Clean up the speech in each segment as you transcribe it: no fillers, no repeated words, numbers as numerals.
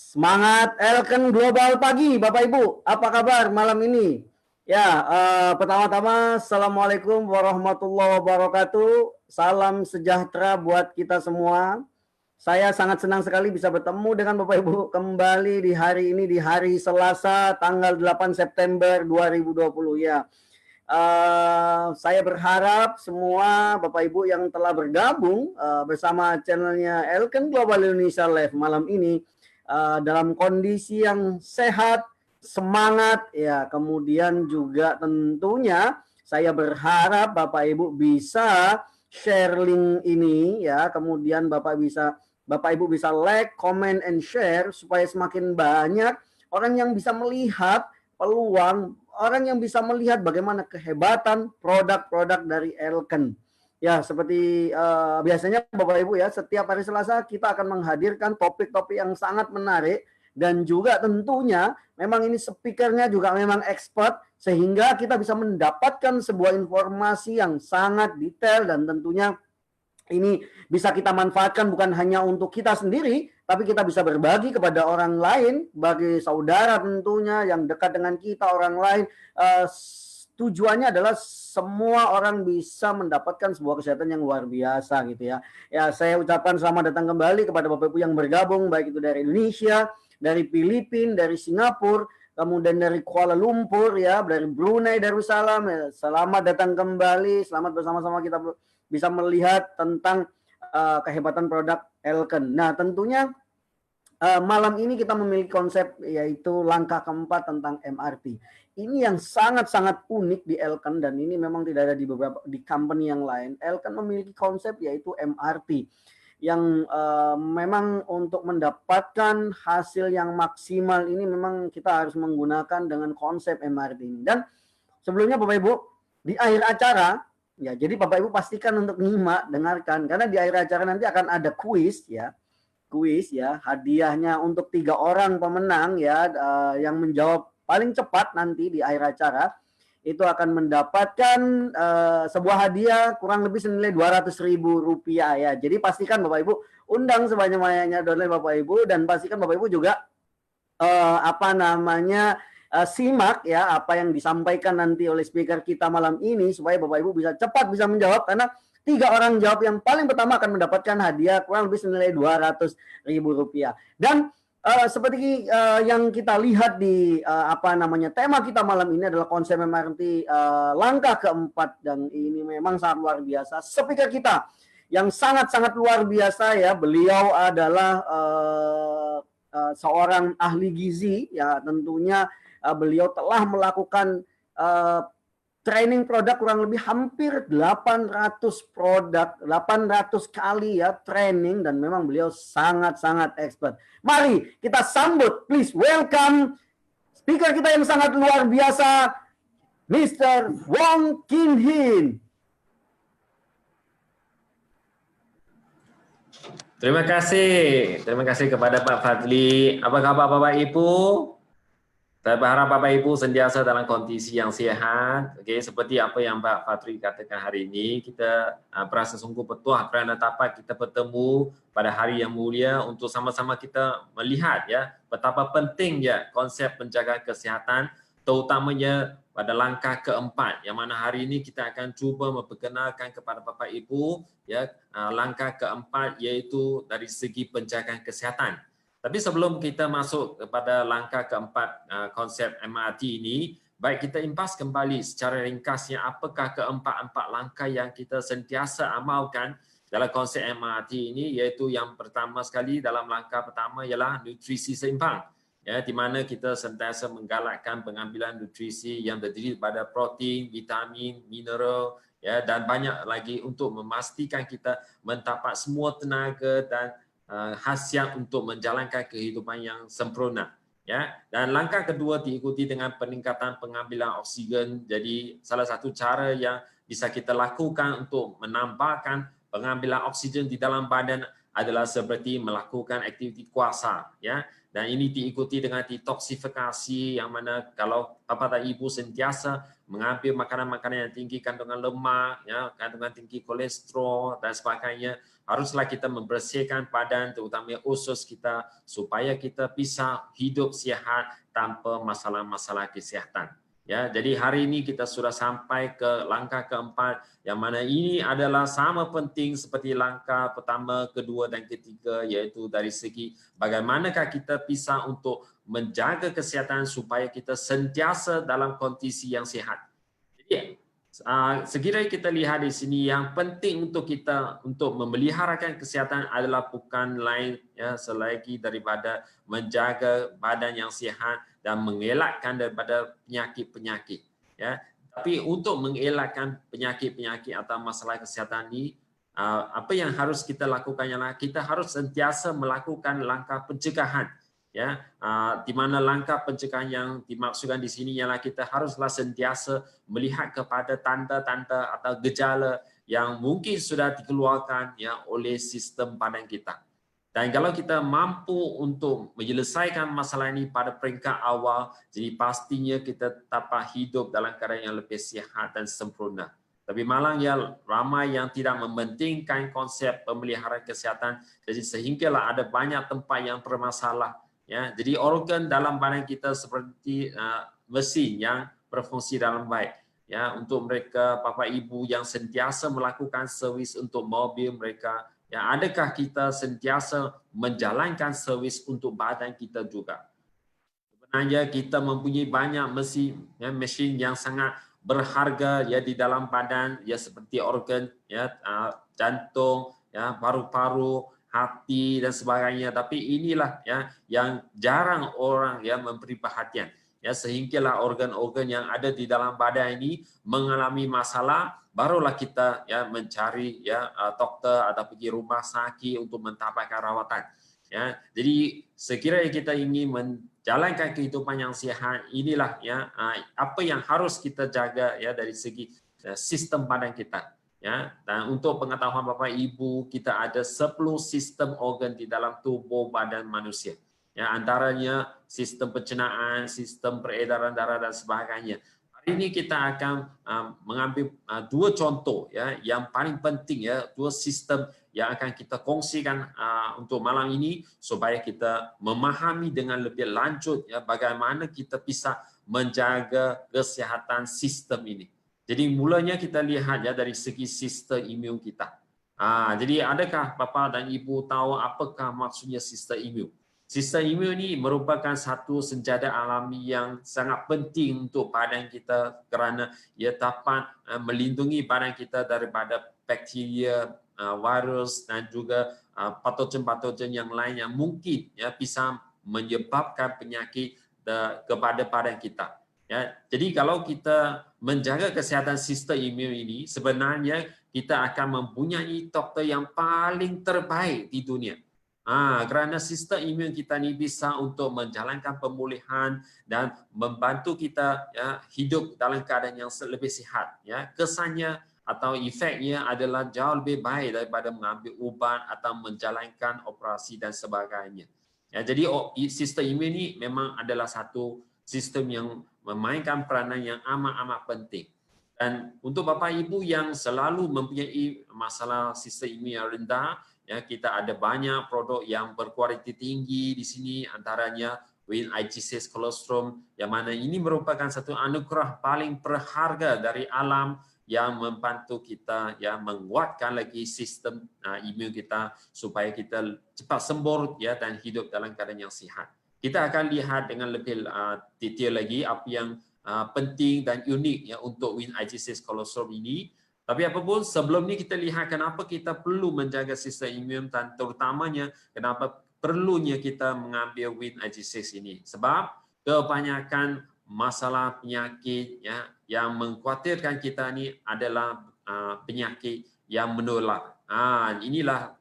Semangat Elken Global pagi, Bapak Ibu. Apa kabar malam ini? Ya, pertama-tama Assalamualaikum warahmatullahi wabarakatuh. Salam sejahtera buat kita semua. Saya sangat senang sekali bisa bertemu dengan Bapak Ibu kembali di hari ini, di hari Selasa tanggal 8 September 2020 ya. Saya berharap semua Bapak Ibu yang telah bergabung bersama channelnya Elken Global Indonesia Live malam ini dalam kondisi yang sehat, semangat ya. Kemudian juga tentunya saya berharap Bapak Ibu bisa share link ini ya. Kemudian Bapak Ibu bisa like, comment, and share supaya semakin banyak orang yang bisa melihat peluang, orang yang bisa melihat bagaimana kehebatan produk-produk dari Elken. Ya, seperti biasanya Bapak Ibu ya, setiap hari Selasa kita akan menghadirkan topik-topik yang sangat menarik dan juga tentunya memang ini speakernya juga memang expert sehingga kita bisa mendapatkan sebuah informasi yang sangat detail dan tentunya ini bisa kita manfaatkan bukan hanya untuk kita sendiri, tapi kita bisa berbagi kepada orang lain, bagi saudara tentunya yang dekat dengan kita, orang lain. Tujuannya adalah semua orang bisa mendapatkan sebuah kesehatan yang luar biasa gitu ya. Ya, saya ucapkan selamat datang kembali kepada Bapak Ibu yang bergabung, baik itu dari Indonesia, dari Filipina, dari Singapura, kemudian dari Kuala Lumpur ya, dari Brunei Darussalam. Ya, selamat datang kembali, selamat bersama-sama kita bisa melihat tentang kehebatan produk Elken. Nah, tentunya malam ini kita memiliki konsep yaitu langkah keempat tentang MRT. Ini yang sangat-sangat unik di Elken dan ini memang tidak ada di company yang lain. Elken memiliki konsep yaitu MRT yang memang untuk mendapatkan hasil yang maksimal ini memang kita harus menggunakan dengan konsep MRT ini. Dan sebelumnya Bapak Ibu, di akhir acara ya, jadi Bapak Ibu pastikan untuk nyimak, dengarkan karena di akhir acara nanti akan ada kuis ya. Kuis ya, hadiahnya untuk 3 orang pemenang ya yang menjawab paling cepat nanti di akhir acara itu akan mendapatkan sebuah hadiah kurang lebih senilai Rp200.000 ya. Jadi pastikan Bapak Ibu undang sebanyak-banyaknya download Bapak Ibu dan pastikan Bapak Ibu juga simak ya apa yang disampaikan nanti oleh speaker kita malam ini supaya Bapak Ibu bisa cepat bisa menjawab karena 3 orang jawab yang paling pertama akan mendapatkan hadiah kurang lebih senilai Rp200.000. Dan seperti yang kita lihat di tema kita malam ini adalah konsep MRT langkah keempat dan ini memang sangat luar biasa. Speaker kita yang sangat-sangat luar biasa ya, beliau adalah seorang ahli gizi ya, tentunya beliau telah melakukan training produk kurang lebih hampir 800 produk, 800 kali ya training dan memang beliau sangat-sangat expert. Mari kita sambut, please welcome speaker kita yang sangat luar biasa, Mr. Wong Kin Hin. Terima kasih kepada Pak Fadli. Apa kabar Bapak Ibu? Saya berharap Bapak Ibu sentiasa dalam kondisi yang sehat. Oke, seperti apa yang Pak Fadli katakan hari ini, kita berasa sungguh bertuah kerana dapat kita bertemu pada hari yang mulia untuk sama-sama kita melihat ya betapa pentingnya konsep penjagaan kesihatan, terutamanya pada langkah keempat yang mana hari ini kita akan cuba memperkenalkan kepada Bapak Ibu ya langkah keempat iaitu dari segi penjagaan kesihatan. Tapi sebelum kita masuk kepada langkah keempat konsep MRT ini, baik kita impas kembali secara ringkasnya apakah keempat-empat langkah yang kita sentiasa amalkan dalam konsep MRT ini, iaitu yang pertama sekali dalam langkah pertama ialah nutrisi seimbang. Ya, di mana kita sentiasa menggalakkan pengambilan nutrisi yang terdiri pada protein, vitamin, mineral, ya, dan banyak lagi untuk memastikan kita mendapat semua tenaga dan khasiat untuk menjalankan kehidupan yang sempurna ya. Dan langkah kedua diikuti dengan peningkatan pengambilan oksigen. Jadi salah satu cara yang bisa kita lakukan untuk menambahkan pengambilan oksigen di dalam badan adalah seperti melakukan aktiviti puasa ya. Dan ini diikuti dengan detoksifikasi yang mana kalau Bapak dan Ibu sentiasa mengambil makanan-makanan yang tinggi kandungan lemak ya, kandungan tinggi kolesterol dan sebagainya, haruslah kita membersihkan badan, terutama usus kita, supaya kita bisa hidup sihat tanpa masalah-masalah kesihatan. Ya, jadi hari ini kita sudah sampai ke langkah keempat, yang mana ini adalah sama penting seperti langkah pertama, kedua dan ketiga, yaitu dari segi bagaimanakah kita bisa untuk menjaga kesihatan supaya kita sentiasa dalam kondisi yang sihat. Jadi sekiranya kita lihat di sini, yang penting untuk kita untuk memeliharakan kesihatan adalah bukan lain ya selagi daripada menjaga badan yang sihat dan mengelakkan daripada penyakit-penyakit ya. Tapi untuk mengelakkan penyakit-penyakit atau masalah kesihatan ini, apa yang harus kita lakukan ialah kita harus sentiasa melakukan langkah pencegahan ya, di mana langkah pencegahan yang dimaksudkan di sini ialah kita haruslah sentiasa melihat kepada tanda-tanda atau gejala yang mungkin sudah dikeluarkan ya oleh sistem badan kita. Dan kalau kita mampu untuk menyelesaikan masalah ini pada peringkat awal, jadi pastinya kita dapat hidup dalam keadaan yang lebih sihat dan sempurna. Tapi malangnya ramai yang tidak mementingkan konsep pemeliharaan kesihatan, jadi sehinggalah ada banyak tempat yang bermasalah. Ya, jadi organ dalam badan kita seperti mesin yang berfungsi dengan baik. Ya, untuk mereka Bapak Ibu yang sentiasa melakukan servis untuk mobil mereka, ya, adakah kita sentiasa menjalankan servis untuk badan kita juga? Sebenarnya kita mempunyai banyak mesin yang sangat berharga ya di dalam badan, ya seperti organ, ya jantung, ya paru-paru, hati dan sebagainya. Tapi inilah ya yang jarang orang ya memberi perhatian. Ya, sehinggalah organ-organ yang ada di dalam badan ini mengalami masalah, barulah kita ya mencari ya dokter atau pergi rumah sakit untuk mendapatkan rawatan. Ya, jadi sekiranya kita ingin menjalankan kehidupan yang sehat, inilah ya apa yang harus kita jaga ya dari segi sistem badan kita. Ya, dan untuk pengetahuan Bapak Ibu, kita ada 10 sistem organ di dalam tubuh badan manusia. Ya, antaranya sistem pencernaan, sistem peredaran darah dan sebagainya. Hari ini kita akan mengambil dua contoh ya yang paling penting ya, dua sistem yang akan kita kongsikan untuk malam ini supaya kita memahami dengan lebih lanjut ya bagaimana kita bisa menjaga kesehatan sistem ini. Jadi mulanya kita lihat ya dari segi sistem imun kita. Jadi adakah Bapak dan Ibu tahu apakah maksudnya sistem imun? Sistem imun ini merupakan satu senjata alami yang sangat penting untuk badan kita kerana ia dapat melindungi badan kita daripada bakteria, virus dan juga patogen-patogen yang lain yang mungkin ya bisa menyebabkan penyakit kepada badan kita. Ya, jadi kalau kita menjaga kesihatan sistem imun ini, sebenarnya kita akan mempunyai dokter yang paling terbaik di dunia. Kerana sistem imun kita ini bisa untuk menjalankan pemulihan dan membantu kita ya, hidup dalam keadaan yang lebih sihat. Ya, kesannya atau efeknya adalah jauh lebih baik daripada mengambil ubat atau menjalankan operasi dan sebagainya. Ya, jadi sistem imun ini memang adalah satu sistem yang memainkan peranan yang amat-amat penting. Dan untuk Bapak Ibu yang selalu mempunyai masalah sistem imun yang rendah, ya kita ada banyak produk yang berkualiti tinggi di sini, antaranya Win IG6 Colostrum, yang mana ini merupakan satu anugerah paling berharga dari alam yang membantu kita ya menguatkan lagi sistem imun kita supaya kita cepat sembuh ya dan hidup dalam keadaan yang sihat. Kita akan lihat dengan lebih detail lagi apa yang penting dan unik ya untuk Win IG6 Colostrum ini. Tapi apapun sebelum ini kita lihat kenapa kita perlu menjaga sistem imun dan terutamanya kenapa perlunya kita mengambil Win IG6 ini. Sebab kebanyakan masalah penyakit ya yang mengkhawatirkan kita ni adalah penyakit yang menular. Inilah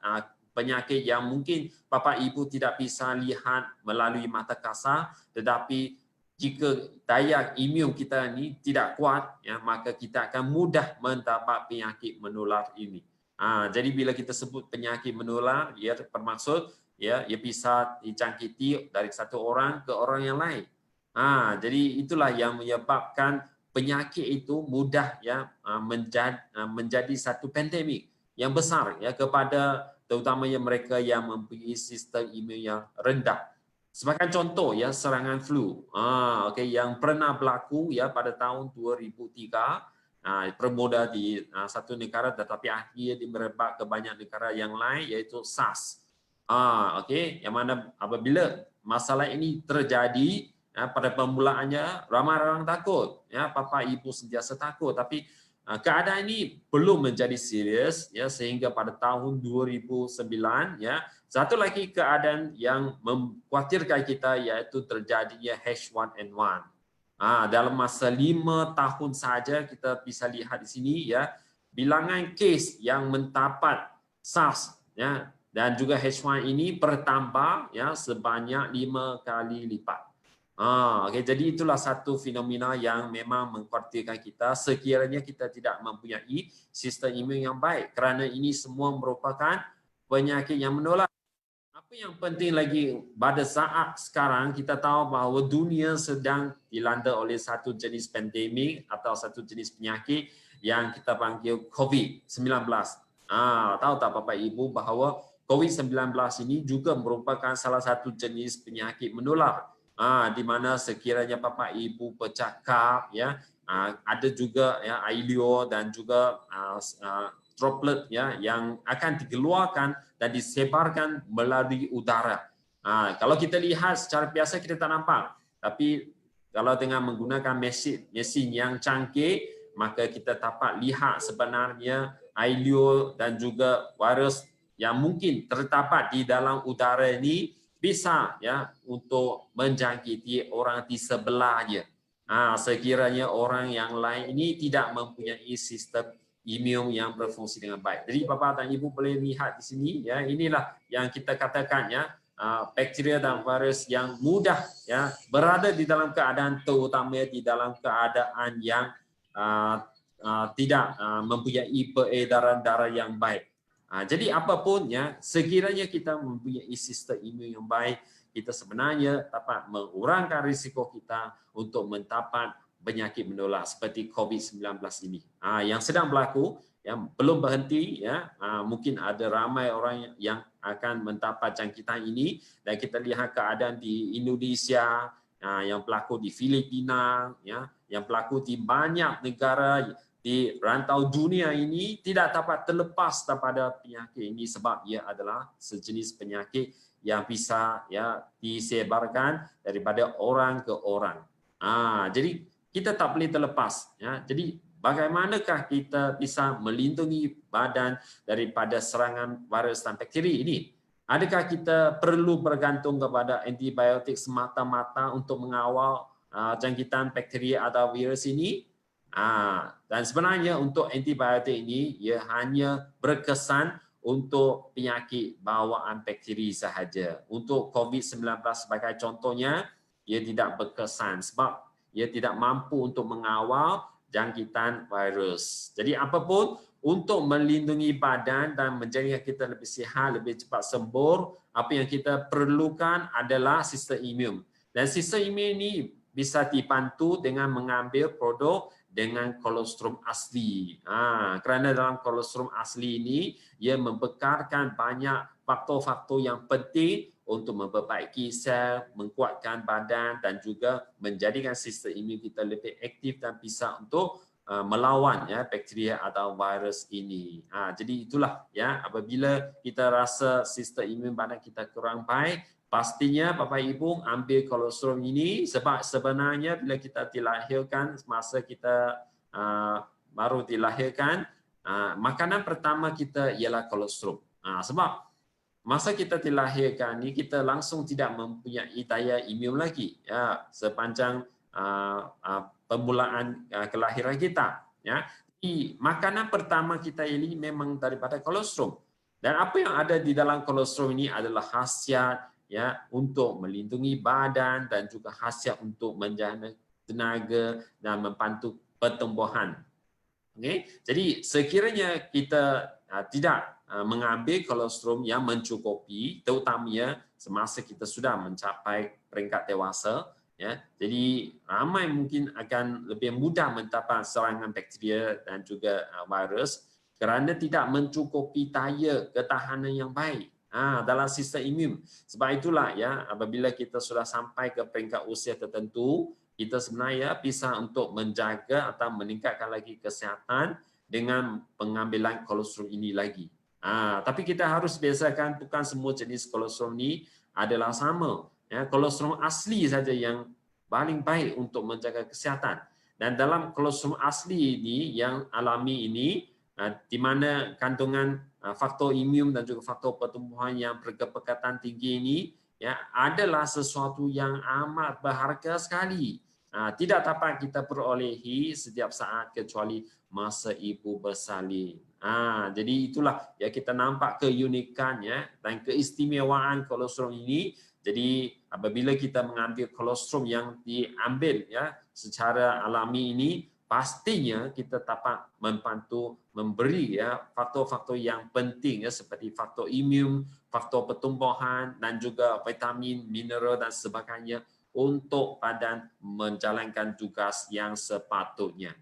penyakit yang mungkin Bapak Ibu tidak bisa lihat melalui mata kasar, tetapi jika daya imun kita ni tidak kuat, ya, maka kita akan mudah mendapat penyakit menular ini. Jadi bila kita sebut penyakit menular, ia bermaksud ya ia bisa dijangkiti dari satu orang ke orang yang lain. Jadi itulah yang menyebabkan penyakit itu mudah ya menjadi satu pandemik yang besar ya kepada terutamanya mereka yang mempunyai sistem imun yang rendah. Sebagai contoh ya, serangan flu okey yang pernah berlaku ya pada tahun 2003 bermula di satu negara tetapi akhirnya merebak ke banyak negara yang lain iaitu SARS. Okey, yang mana apabila masalah ini terjadi pada permulaannya ramai orang takut, ya bapa ibu sentiasa takut, tapi keadaan ini belum menjadi serius ya sehingga pada tahun 2009 ya satu lagi keadaan yang mengkhawatirkan kita iaitu terjadinya H1N1. Dalam masa 5 tahun saja kita bisa lihat di sini ya bilangan kes yang mendapat SARS ya dan juga H1 ini bertambah ya sebanyak 5 kali lipat. Okay. Jadi itulah satu fenomena yang memang mengkhawatirkan kita sekiranya kita tidak mempunyai sistem imun yang baik kerana ini semua merupakan penyakit yang menular. Apa yang penting lagi pada saat sekarang kita tahu bahawa dunia sedang dilanda oleh satu jenis pandemik atau satu jenis penyakit yang kita panggil COVID-19. Tahu tak Bapak Ibu bahawa COVID-19 ini juga merupakan salah satu jenis penyakit menular di mana sekiranya Bapak Ibu bercakap ya ada juga ya air liur dan juga droplet ya yang akan dikeluarkan dan disebarkan melalui udara. Kalau kita lihat secara biasa kita tak nampak, tapi kalau dengan menggunakan mesin yang canggih maka kita dapat lihat sebenarnya air liur dan juga virus yang mungkin terdapat di dalam udara ini bisa ya untuk menjangkiti orang di sebelahnya. Sekiranya orang yang lain ini tidak mempunyai sistem imun yang berfungsi dengan baik. Jadi Bapak dan Ibu boleh lihat di sini ya inilah yang kita katakan ya bakteria dan virus yang mudah ya berada di dalam keadaan terutama di dalam keadaan yang tidak mempunyai peredaran darah yang baik. Jadi apapun ya, sekiranya kita mempunyai sistem imun yang baik, kita sebenarnya dapat mengurangkan risiko kita untuk mendapat penyakit menular seperti COVID-19 ini. Yang sedang berlaku, yang belum berhenti, ya mungkin ada ramai orang yang akan mendapat jangkitan ini dan kita lihat keadaan di Indonesia, yang berlaku di Filipina, ya, yang berlaku di banyak negara di rantau dunia ini tidak dapat terlepas daripada penyakit ini sebab ia adalah sejenis penyakit yang bisa ya disebarkan daripada orang ke orang. Jadi kita tak boleh terlepas ya. Jadi bagaimanakah kita bisa melindungi badan daripada serangan virus dan bakteri ini? Adakah kita perlu bergantung kepada antibiotik semata-mata untuk mengawal jangkitan bakteri atau virus ini? Dan sebenarnya untuk antibiotik ini ia hanya berkesan untuk penyakit bawaan bakteri sahaja. Untuk COVID-19 sebagai contohnya, ia tidak berkesan sebab ia tidak mampu untuk mengawal jangkitan virus. Jadi apapun untuk melindungi badan dan menjadikan kita lebih sihat, lebih cepat sembuh, apa yang kita perlukan adalah sistem imun. Dan sistem imun ini bisa dibantu dengan mengambil produk dengan kolostrum asli. Kerana dalam kolostrum asli ini, ia membekalkan banyak faktor-faktor yang penting untuk memperbaiki sel, menguatkan badan dan juga menjadikan sistem imun kita lebih aktif dan bisa untuk melawan ya bakteria atau virus ini. Jadi itulah ya apabila kita rasa sistem imun badan kita kurang baik, pastinya Bapak Ibu ambil kolostrum ini sebab sebenarnya bila kita dilahirkan masa kita baru dilahirkan makanan pertama kita ialah kolostrum. Sebab masa kita dilahirkan ni kita langsung tidak mempunyai daya imun lagi ya sepanjang permulaan kelahiran kita ya. Makanan pertama kita ini memang daripada kolostrum. Dan apa yang ada di dalam kolostrum ini adalah khasiat ya untuk melindungi badan dan juga khasiat untuk menjaga tenaga dan membantu pertumbuhan. Okay? Jadi sekiranya kita tidak mengambil kolostrum yang mencukupi, terutamanya semasa kita sudah mencapai peringkat dewasa, ya, jadi ramai mungkin akan lebih mudah mendapat serangan bakteria dan juga virus. kerana tidak mencukupi daya ketahanan yang baik dalam sistem imun. Sebab itulah ya, apabila kita sudah sampai ke peringkat usia tertentu, kita sebenarnya bisa untuk menjaga atau meningkatkan lagi kesihatan dengan pengambilan kolesterol ini lagi. Tapi kita harus biasakan bukan semua jenis kolesterol ini adalah sama. Ya, kolesterol asli saja yang paling baik untuk menjaga kesihatan. Dan dalam kolesterol asli ini yang alami ini, di mana kandungan faktor imun dan juga faktor pertumbuhan yang berkepekatan tinggi ini ya adalah sesuatu yang amat berharga sekali. Tidak dapat kita perolehi setiap saat kecuali masa ibu bersalin. Jadi itulah ya kita nampak keunikan ya dan keistimewaan kolesterol ini. Jadi apabila kita mengambil kolesterol yang diambil ya secara alami ini, pastinya kita dapat membantu memberi ya faktor-faktor yang penting ya seperti faktor imun, faktor pertumbuhan dan juga vitamin, mineral dan sebagainya untuk badan menjalankan tugas yang sepatutnya.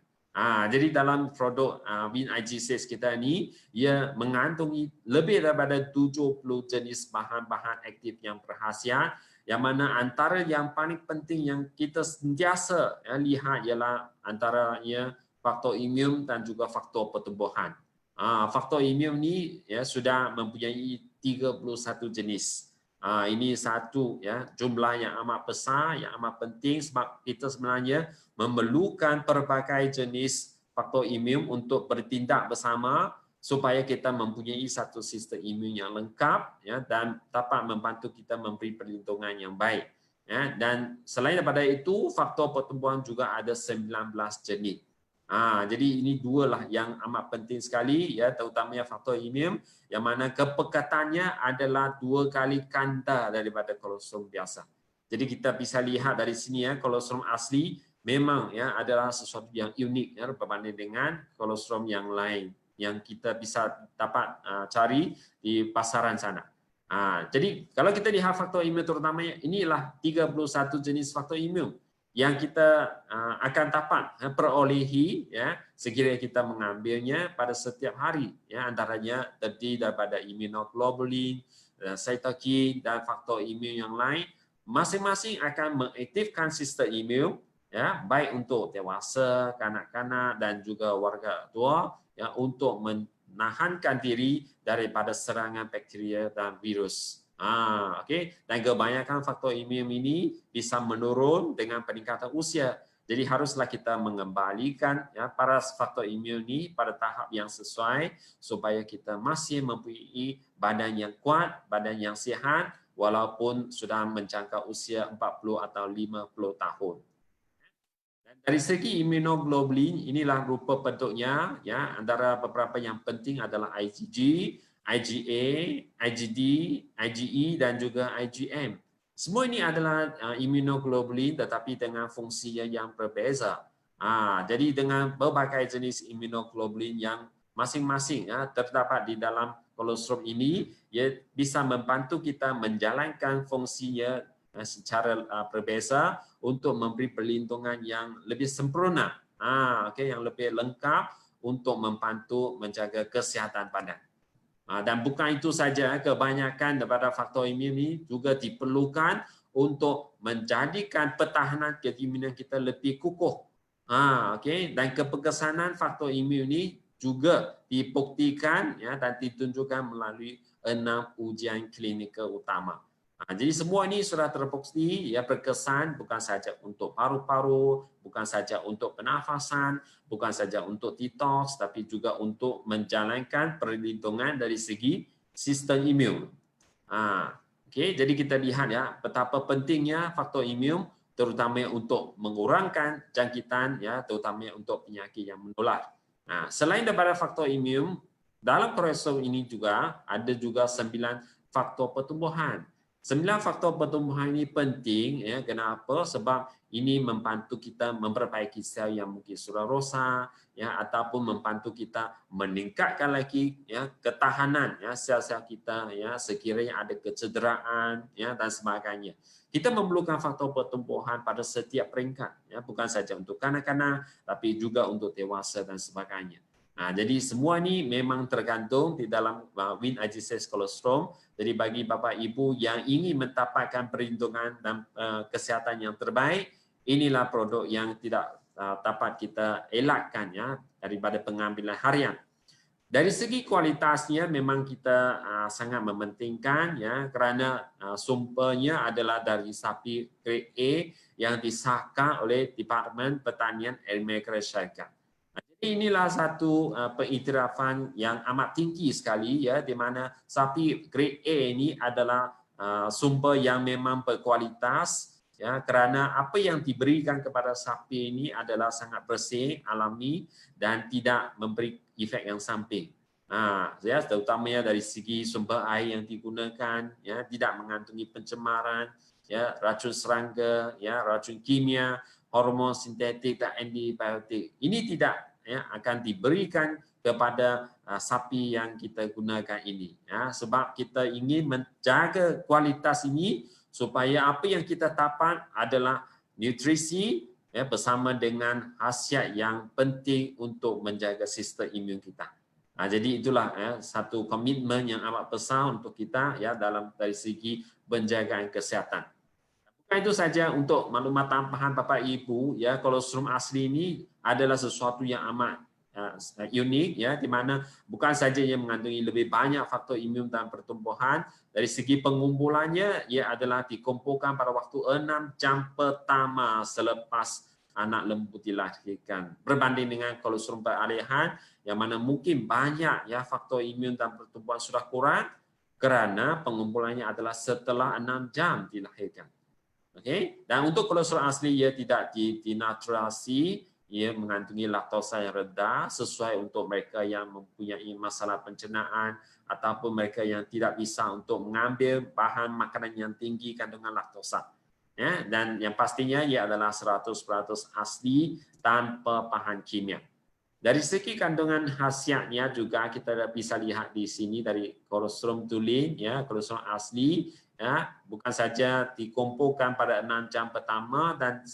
Jadi dalam produk Win IG6 kita ni, ia mengandungi lebih daripada 70 jenis bahan-bahan aktif yang berkhasiat, yang mana antara yang paling penting yang kita sentiasa lihat ialah antaranya faktor imun dan juga faktor pertumbuhan. Faktor imun ni ya sudah mempunyai 31 jenis. Ini satu ya jumlah yang amat besar, yang amat penting sebab kita sebenarnya memerlukan pelbagai jenis faktor imun untuk bertindak bersama supaya kita mempunyai satu sistem imun yang lengkap ya dan dapat membantu kita memberi perlindungan yang baik. Ya, dan selain daripada itu, faktor pertumbuhan juga ada 19 jenis. Jadi ini dua lah yang amat penting sekali ya, terutamanya faktor imun yang mana kepekatannya adalah 2 kali ganda daripada kolesterol biasa. Jadi kita bisa lihat dari sini ya, kolesterol asli memang ya adalah sesuatu yang unik ya berbanding dengan kolesterol yang lain yang kita bisa dapat cari di pasaran sana. Jadi kalau kita lihat faktor imun terutamanya, inilah 31 jenis faktor imun yang kita akan dapat perolehi ya sekiranya kita mengambilnya pada setiap hari ya, antaranya terdiri daripada immunoglobulin, cytokine dan faktor imun yang lain. Masing-masing akan mengaktifkan sistem imun ya baik untuk dewasa, kanak-kanak dan juga warga tua ya untuk menahankan diri daripada serangan bakteria dan virus. Okey. Dan kebanyakan faktor imun ini bisa menurun dengan peningkatan usia. Jadi haruslah kita mengembalikan ya para faktor imun ini pada tahap yang sesuai supaya kita masih mempunyai badan yang kuat, badan yang sihat walaupun sudah menjangkau usia 40 atau 50 tahun. Dan dari segi immunoglobulin, inilah rupa bentuknya ya, antara beberapa yang penting adalah IgG, IgA, IgD, IgE dan juga IgM. Semua ini adalah immunoglobulin tetapi dengan fungsi yang berbeza. Jadi dengan berbagai jenis immunoglobulin yang masing-masing terdapat di dalam kolesterol ini, ia bisa membantu kita menjalankan fungsinya secara berbeza untuk memberi perlindungan yang lebih sempurna, yang lebih lengkap untuk membantu menjaga kesihatan badan. Dan bukan itu saja, kebanyakan daripada faktor imun ini juga diperlukan untuk menjadikan pertahanan keimunan kita lebih kukuh. Dan kepekesanan faktor imun ini juga dibuktikan ya, dan ditunjukkan melalui 6 ujian klinikal utama. Jadi semua ini sudah terbukti ya berkesan bukan saja untuk paru-paru, bukan saja untuk pernafasan, bukan saja untuk detox, tapi juga untuk menjalankan perlindungan dari segi sistem imun. Jadi kita lihat ya betapa pentingnya faktor imun terutama untuk mengurangkan jangkitan ya, terutama untuk penyakit yang menular. Selain daripada faktor imun, dalam kolesterol ini juga ada juga 9 faktor pertumbuhan. 9 faktor pertumbuhan ini penting ya, kenapa? Sebab ini membantu kita memperbaiki sel yang mungkin sudah rosak ya, ataupun membantu kita meningkatkan lagi ya ketahanan ya sel-sel kita ya sekiranya ada kecederaan ya dan sebagainya. Kita memerlukan faktor pertumbuhan pada setiap peringkat ya, bukan saja untuk kanak-kanak tapi juga untuk dewasa dan sebagainya. Jadi semua ni memang tergantung di dalam Win IGCS Colostrum. Jadi bagi Bapak Ibu yang ingin mendapatkan perlindungan dan kesihatan yang terbaik, inilah produk yang tidak dapat kita elakkan ya daripada pengambilan harian. Dari segi kualitasnya memang kita sangat mementingkan ya kerana sumbernya adalah dari sapi grade A yang disahkan oleh Departemen Pertanian Amerika Syarikat. Jadi inilah satu pengiktirafan yang amat tinggi sekali ya di mana sapi grade A ini adalah sumber yang memang berkualitas ya kerana apa yang diberikan kepada sapi ini adalah sangat bersih, alami dan tidak memberi efek yang samping. Ya, terutamanya dari segi sumber air yang digunakan ya tidak mengandungi pencemaran ya, racun serangga ya, racun kimia, hormon sintetik dan antibiotik. Ini tidak ya akan diberikan kepada sapi yang kita gunakan ini ya sebab kita ingin menjaga kualitas ini supaya apa yang kita dapat adalah nutrisi ya bersama dengan khasiat yang penting untuk menjaga sistem imun kita. Jadi itulah ya satu komitmen yang amat besar untuk kita ya dalam dari segi penjagaan kesihatan. Bukan itu saja untuk maklumat tambahan Bapak Ibu ya kolostrum asli ini adalah sesuatu yang amat unik ya di mana bukan saja yang mengandungi lebih banyak faktor imun dan pertumbuhan, dari segi pengumpulannya ia adalah dikumpulkan pada waktu 6 jam pertama selepas anak lembu dilahirkan berbanding dengan kolostrum peralihan yang mana mungkin banyak ya faktor imun dan pertumbuhan sudah kurang kerana pengumpulannya adalah setelah 6 jam dilahirkan. Okey, dan untuk kolostrum asli ia tidak dinaturasi, ia mengandungi laktosa yang rendah sesuai untuk mereka yang mempunyai masalah pencernaan ataupun mereka yang tidak bisa untuk mengambil bahan makanan yang tinggi kandungan laktosa. Ya, dan yang pastinya ia adalah 100% asli tanpa bahan kimia. Dari segi kandungan khasiatnya juga kita bisa lihat di sini dari kolostrum tulin ya, kolostrum asli ya, bukan saja dikumpulkan pada 6 jam pertama dan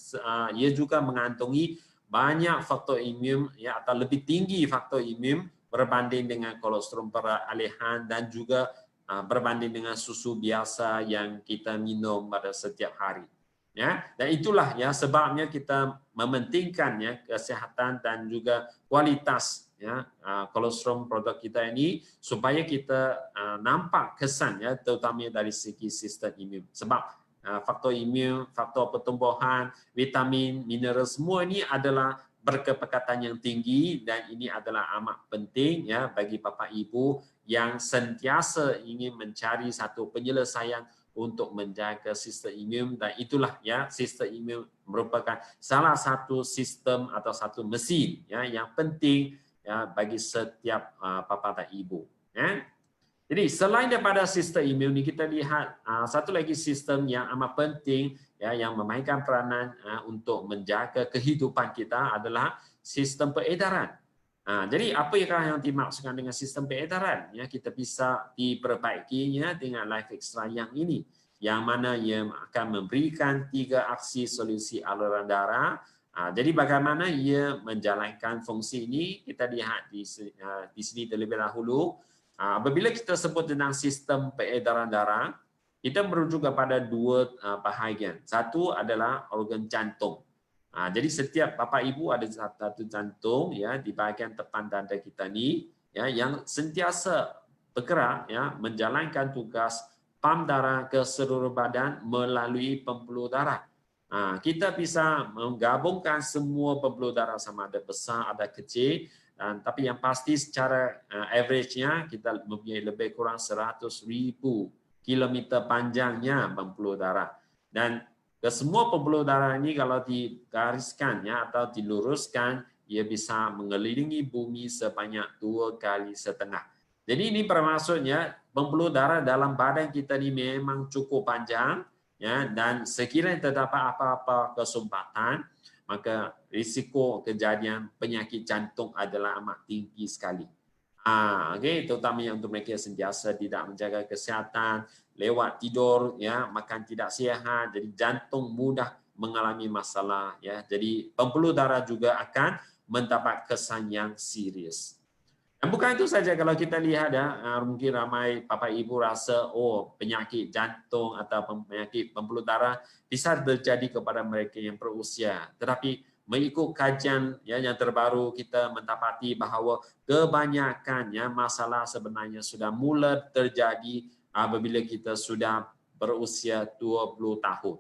ia juga mengandungi banyak faktor imun ya atau lebih tinggi faktor imun berbanding dengan kolostrum peralihan dan juga berbanding dengan susu biasa yang kita minum pada setiap hari. Ya, dan itulah ya sebabnya kita mementingkan ya kesihatan dan juga kualitas ya kolostrum produk kita ini supaya kita nampak kesan ya terutamanya dari segi sistem imun. Sebab faktor imun, faktor pertumbuhan, vitamin, mineral semua ini adalah berkepekatan yang tinggi dan ini adalah amat penting ya bagi Bapak Ibu yang sentiasa ingin mencari satu penyelesaian untuk menjaga sistem imun dan itulah ya sistem imun merupakan salah satu sistem atau satu mesin ya yang penting ya bagi setiap bapa dan ibu ya. Jadi selain daripada sistem imun ini kita lihat satu lagi sistem yang amat penting ya yang memainkan peranan untuk menjaga kehidupan kita adalah sistem peredaran. Jadi apa yang dimaksudkan dengan sistem peredaran? Ya, kita bisa diperbaikinya dengan Life Extra yang ini, yang mana ia akan memberikan 3 aksi solusi aliran darah. Jadi bagaimana ia menjalankan fungsi ini? Kita lihat di sini terlebih dahulu. Apabila kita sebut tentang sistem peredaran darah, kita merujuk kepada 2 bahagian. Satu adalah organ jantung. Jadi setiap Bapak Ibu ada satu jantung ya di bahagian depan dada kita ni ya yang sentiasa bergerak ya menjalankan tugas pam darah ke seluruh badan melalui pembuluh darah. Kita bisa menggabungkan semua pembuluh darah sama ada besar ada kecil tapi yang pasti secara average-nya kita mempunyai lebih kurang 100,000 kilometer panjangnya pembuluh darah dan semua pembuluh darah ini kalau digariskan ya atau diluruskan ia bisa mengelilingi bumi sebanyak 2,5 kali. Jadi ini bermaksudnya pembuluh darah dalam badan kita ini memang cukup panjang ya dan sekiranya terdapat apa-apa kesumbatan maka risiko kejadian penyakit jantung adalah amat tinggi sekali. Okey, terutamanya untuk mereka yang sentiasa tidak menjaga kesihatan, lewat tidur ya, makan tidak sihat, jadi jantung mudah mengalami masalah ya. Jadi pembuluh darah juga akan mendapat kesan yang serius. Dan bukan itu saja, kalau kita lihat ya, mungkin ramai Bapak Ibu rasa penyakit jantung atau penyakit pembuluh darah bisa terjadi kepada mereka yang berusia. Tetapi mengikut kajian ya yang terbaru, kita mendapati bahawa kebanyakan ya masalah sebenarnya sudah mula terjadi apabila kita sudah berusia 20 tahun.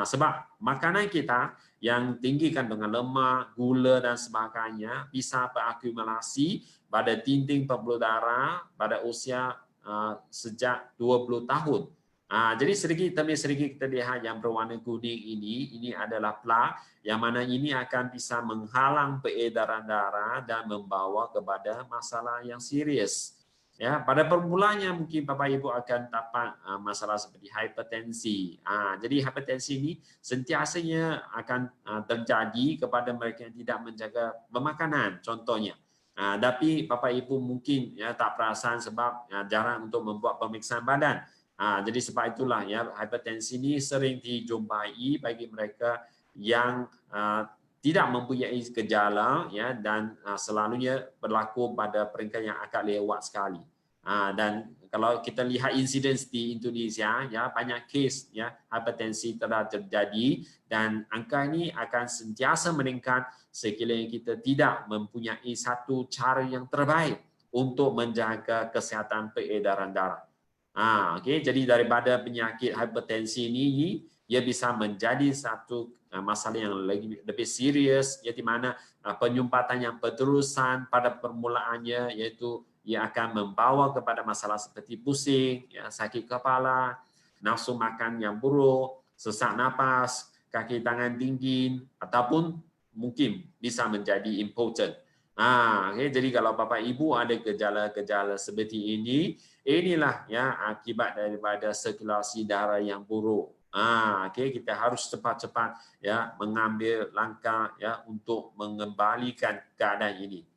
Sebab makanan kita yang tinggi kandungan lemak, gula dan sebagainya bisa berakumulasi pada dinding pembuluh darah pada usia sejak 20 tahun. Jadi sedikit demi sedikit kita lihat yang berwarna kuning ini adalah plak yang mana ini akan bisa menghalang peredaran darah dan membawa kepada masalah yang serius. Ya, pada permulaannya mungkin Bapak Ibu akan dapat masalah seperti hipertensi. Jadi hipertensi ini sentiasanya akan terjadi kepada mereka yang tidak menjaga pemakanan, contohnya. Tapi Bapak Ibu mungkin ya tak perasan sebab jarang untuk membuat pemeriksaan badan. Jadi sebab itulah ya hipertensi ini sering dijumpai bagi mereka yang tidak mempunyai gejala ya dan selalunya berlaku pada peringkat yang agak lewat sekali. Dan kalau kita lihat insiden di Indonesia ya banyak kes ya hipertensi telah terjadi dan angka ini akan sentiasa meningkat sekiranya kita tidak mempunyai satu cara yang terbaik untuk menjaga kesihatan peredaran darah. Jadi daripada penyakit hipertensi ini ia bisa menjadi satu masalah yang lebih serius, ya di mana penyumbatan yang berterusan pada permulaannya iaitu ia akan membawa kepada masalah seperti pusing, ya, sakit kepala, nafsu makan yang buruk, sesak napas, kaki tangan dingin, ataupun mungkin bisa menjadi impotent. Jadi kalau Bapak Ibu ada gejala-gejala seperti ini, inilah ya akibat daripada sirkulasi darah yang buruk. Kita harus cepat-cepat ya mengambil langkah ya untuk mengembalikan keadaan ini.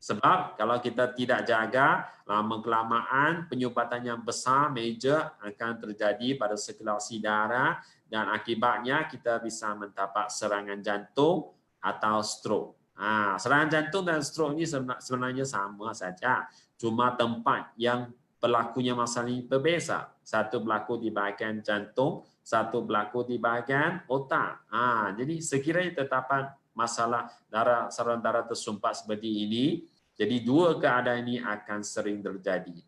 Sebab kalau kita tidak jaga, lama kelamaan penyumbatan yang besar major akan terjadi pada sirkulasi darah dan akibatnya kita bisa mendapat serangan jantung atau stroke. Serangan jantung dan stroke ini sebenarnya sama saja, cuma tempat yang berlakunya masalah ini berbeza. Satu berlaku di bahagian jantung, satu berlaku di bahagian otak. Jadi sekiranya terdapat masalah saluran darah tersumpat seperti ini, jadi dua keadaan ini akan sering terjadi.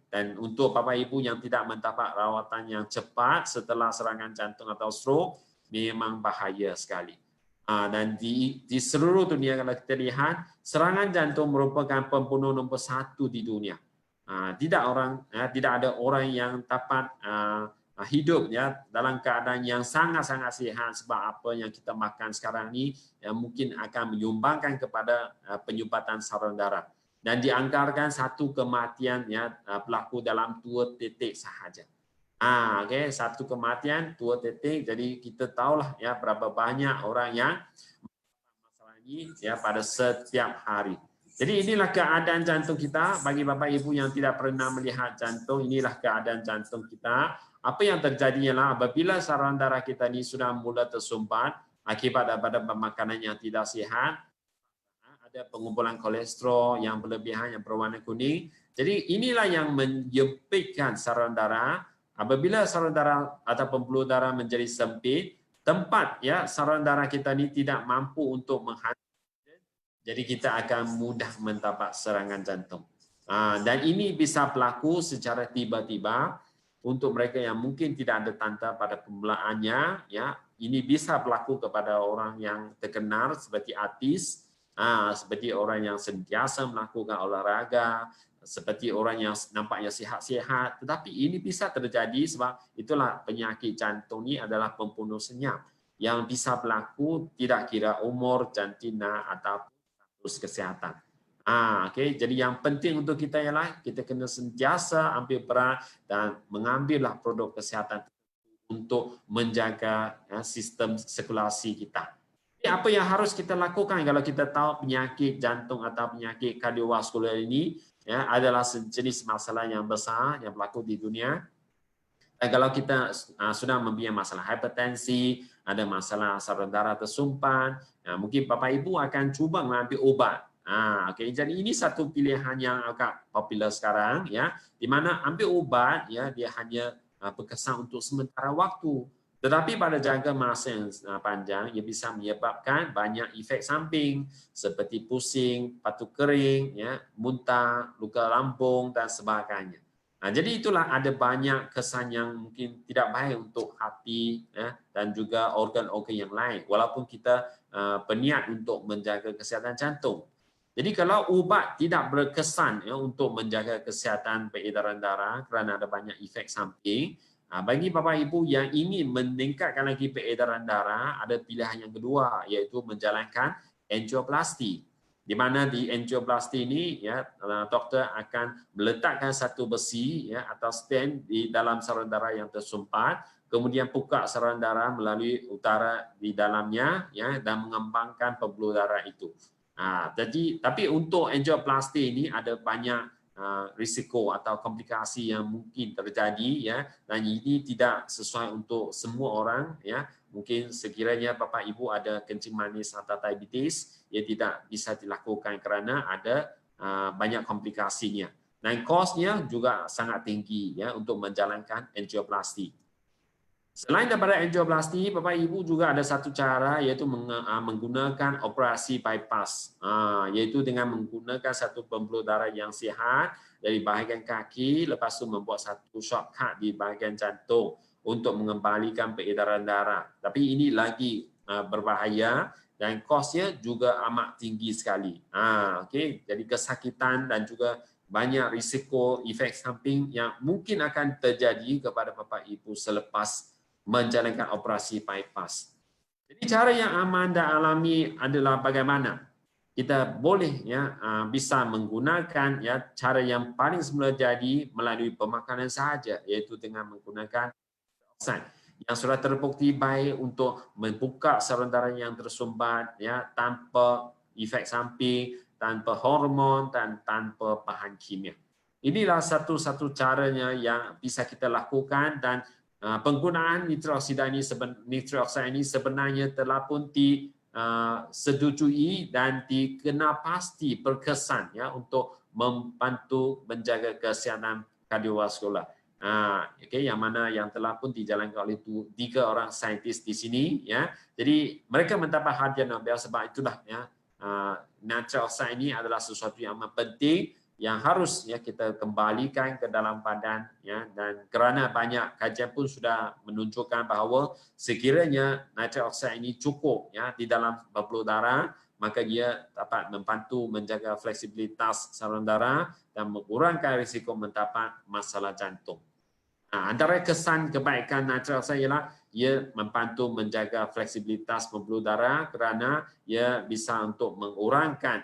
Dan untuk Bapak Ibu yang tidak mendapat rawatan yang cepat setelah serangan jantung atau stroke, memang bahaya sekali. Dan di seluruh dunia kalau kita lihat, serangan jantung merupakan pembunuh nombor 1 di dunia. Tidak ada orang yang dapat hidup ya dalam keadaan yang sangat-sangat sihat sebab apa yang kita makan sekarang ini yang mungkin akan menyumbangkan kepada penyumbatan saluran darah. Dan dianggarkan satu kematian ya berlaku dalam 2 titik sahaja. Satu kematian 2 titik. Jadi kita tahulah ya berapa banyak orang yang masalah ini ya pada setiap hari. Jadi inilah keadaan jantung kita. Bagi Bapak Ibu yang tidak pernah melihat jantung, inilah keadaan jantung kita. Apa yang terjadi ialah apabila saluran darah kita ini sudah mula tersumbat akibat daripada makanan yang tidak sihat, ada pengumpulan kolesterol yang berlebihan yang berwarna kuning. Jadi inilah yang menyempitkan saluran darah. Apabila saluran darah atau pembuluh darah menjadi sempit, tempat ya saluran darah kita ini tidak mampu untuk menghantar. Jadi kita akan mudah mendapat serangan jantung. Dan ini bisa berlaku secara tiba-tiba untuk mereka yang mungkin tidak ada tanda pada permulaannya. Ya, ini bisa berlaku kepada orang yang terkenal seperti artis, seperti orang yang sentiasa melakukan olahraga, seperti orang yang nampaknya sihat-sihat. Tetapi ini bisa terjadi sebab itulah penyakit jantung ini adalah pembunuh senyap yang bisa berlaku tidak kira umur, jantina atau kesehatan. Jadi yang penting untuk kita ialah kita kena sentiasa ambil peran dan mengambillah produk kesihatan untuk menjaga sistem sirkulasi kita. Jadi apa yang harus kita lakukan kalau kita tahu penyakit jantung atau penyakit kardiovaskular ini ya adalah sejenis masalah yang besar yang berlaku di dunia. Dan kalau kita sudah mempunyai masalah hipertensi, ada masalah saluran darah tersumpat, mungkin Bapak Ibu akan cuba mengambil obat Okey, jadi ini satu pilihan yang agak popular sekarang ya, di mana ambil ubat ya dia hanya berkesan untuk sementara waktu. Tetapi pada jangka masa yang panjang ia bisa menyebabkan banyak efek samping seperti pusing, batuk kering ya, muntah, luka lambung dan sebagainya. Jadi itulah ada banyak kesan yang mungkin tidak baik untuk hati ya, dan juga organ-organ yang lain walaupun kita berniat untuk menjaga kesihatan jantung. Jadi kalau ubat tidak berkesan ya, untuk menjaga kesihatan peredaran darah kerana ada banyak efek samping, bagi Bapak Ibu yang ingin meningkatkan lagi peredaran darah, ada pilihan yang kedua iaitu menjalankan angioplasti. Di mana di angioplasti ini ya doktor akan meletakkan satu besi ya atau stent di dalam saluran darah yang tersumpat, kemudian buka saluran darah melalui utara di dalamnya ya dan mengembangkan pembuluh darah itu. Jadi tapi untuk angioplasti ini ada banyak risiko atau komplikasi yang mungkin terjadi ya dan ini tidak sesuai untuk semua orang ya. Mungkin sekiranya Bapak Ibu ada kencing manis atau diabetes, ia tidak bisa dilakukan kerana ada banyak komplikasinya. Dan kosnya juga sangat tinggi ya untuk menjalankan angioplasti. Selain daripada angioplasti, Bapak Ibu juga ada satu cara iaitu menggunakan operasi bypass, iaitu dengan menggunakan satu pembuluh darah yang sihat dari bahagian kaki, lepas itu membuat satu shortcut di bahagian jantung untuk mengembalikan peredaran darah. Tapi ini lagi berbahaya dan kosnya juga amat tinggi sekali. Okey, jadi kesakitan dan juga banyak risiko efek samping yang mungkin akan terjadi kepada Bapak Ibu selepas menjalankan operasi bypass. Jadi cara yang aman dan alami adalah bagaimana kita boleh ya bisa menggunakan ya cara yang paling semula jadi melalui pemakanan sahaja iaitu dengan menggunakan oksigen yang sudah terbukti baik untuk membuka saluran darah yang tersumbat ya tanpa efek samping, tanpa hormon dan tanpa bahan kimia. Inilah satu-satu caranya yang bisa kita lakukan dan penggunaan nitrooksida ini sebenarnya telah pun disetujui dan dikenal pasti berkesan ya untuk membantu menjaga kesihatan kardiovaskular. Okay, yang mana yang telah pun dijalankan oleh 3 orang saintis di sini ya. Jadi mereka mendapat hadiah Nobel sebab itulah ya nitrooksida ini adalah sesuatu yang amat penting yang harus ya kita kembalikan ke dalam badan ya dan kerana banyak kajian pun sudah menunjukkan bahawa sekiranya nitrooksida ini cukup ya di dalam pembuluh darah maka dia dapat membantu menjaga fleksibilitas saluran darah dan mengurangkan risiko mendapat masalah jantung. Antara kesan kebaikan nitrooksida ialah ia membantu menjaga fleksibilitas pembuluh darah kerana ia bisa untuk mengurangkan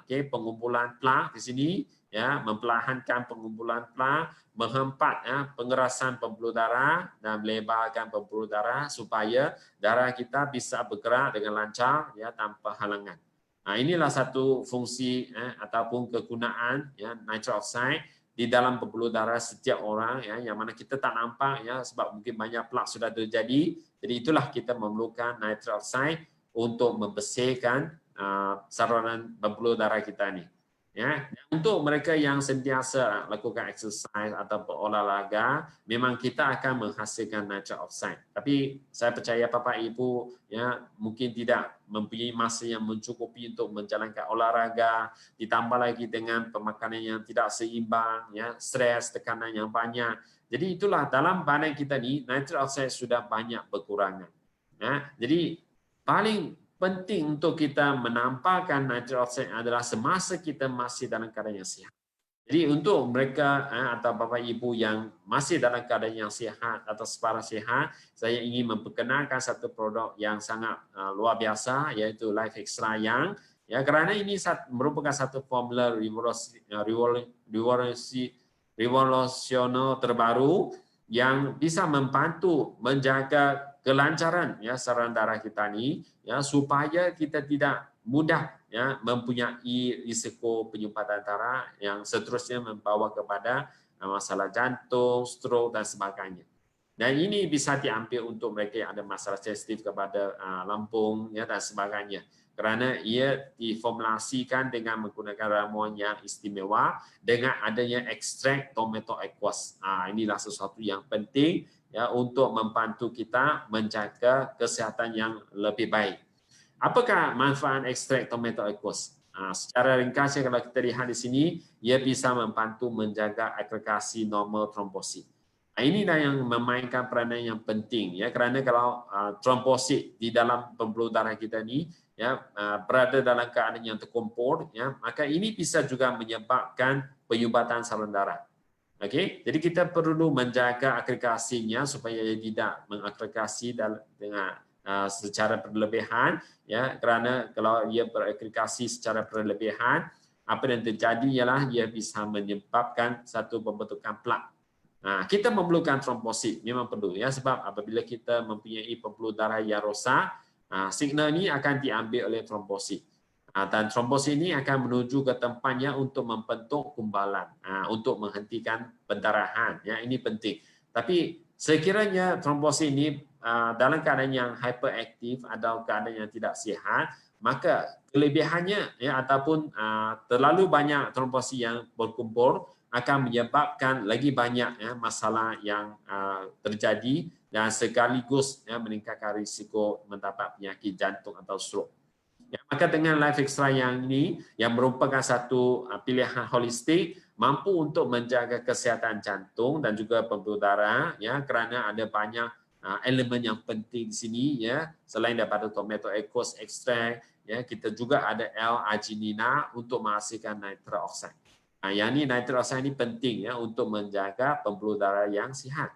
pengumpulan plak di sini ya, memperlahankan pengumpulan plak, menghambat pengerasan pembuluh darah dan melebarkan pembuluh darah supaya darah kita bisa bergerak dengan lancar ya tanpa halangan. Inilah satu fungsi ataupun kegunaan ya nitrooksida di dalam pembuluh darah setiap orang ya yang mana kita tak nampak ya sebab mungkin banyak plak sudah terjadi. Jadi itulah kita memerlukan nitrooksida untuk membersihkan saluran pembuluh darah kita ni. Ya, untuk mereka yang sentiasa lakukan exercise atau berolahraga, memang kita akan menghasilkan nitrooksida. Tapi saya percaya Bapak Ibu ya mungkin tidak mempunyai masa yang mencukupi untuk menjalankan olahraga, ditambah lagi dengan pemakanan yang tidak seimbang, ya, stres, tekanan yang banyak. Jadi itulah dalam badan kita ni nitrooksida sudah banyak berkurangan. Ya, jadi paling penting untuk kita menampakkan nitrooksida adalah semasa kita masih dalam keadaan yang sihat. Jadi untuk mereka atau Bapak Ibu yang masih dalam keadaan yang sihat atau separah sihat, saya ingin memperkenalkan satu produk yang sangat luar biasa iaitu Life Extra Young. Ya, kerana ini merupakan satu formula revolusioner terbaru yang bisa membantu menjaga kelancaran ya saluran darah kita ni ya supaya kita tidak mudah ya mempunyai risiko penyumbatan darah yang seterusnya membawa kepada masalah jantung, stroke dan sebagainya. Dan ini bisa diambil untuk mereka yang ada masalah sensitif kepada lambung ya dan sebagainya. Kerana ia diformulasikan dengan menggunakan ramuan yang istimewa dengan adanya ekstrak tomato aqueous. Inilah sesuatu yang penting ya untuk membantu kita menjaga kesihatan yang lebih baik. Apakah manfaat ekstrak tomato aqueous? Secara ringkasnya kalau kita lihat di sini, ia bisa membantu menjaga agregasi normal trombosit. Inilah yang memainkan peranan yang penting ya, kerana kalau trombosit di dalam pembuluh darah kita ni ya berada dalam keadaan yang terkumpul ya, maka ini bisa juga menyebabkan penyumbatan saluran darah. Okey, jadi kita perlu menjaga agregasinya supaya ia tidak mengagregasi dengan secara berlebihan ya, kerana kalau ia beragregasi secara berlebihan, apa yang terjadi ialah ia bisa menyebabkan satu pembentukan plak. Kita memerlukan trombosit, memang perlu ya, sebab apabila kita mempunyai pembuluh darah yang rosak, signal ini akan diambil oleh trombosit. Dan trombosit ini akan menuju ke tempatnya untuk membentuk kumbalan, untuk menghentikan pendarahan. Ya, ini penting. Tapi sekiranya trombosit ini dalam keadaan yang hyperaktif atau keadaan yang tidak sihat, maka kelebihannya ya ataupun terlalu banyak trombosit yang berkumpul akan menyebabkan lagi banyak ya, masalah yang terjadi dan sekaligus ya, meningkatkan risiko mendapat penyakit jantung atau stroke. Ya, maka dengan Life Extra yang ini yang merupakan satu pilihan holistik mampu untuk menjaga kesihatan jantung dan juga pembuluh darah ya, kerana ada banyak elemen yang penting di sini ya, selain daripada tomato aqueous extract ya, kita juga ada L-arginina untuk menghasilkan nitric oxide. Yang ini nitric oxide ini penting ya untuk menjaga pembuluh darah yang sihat.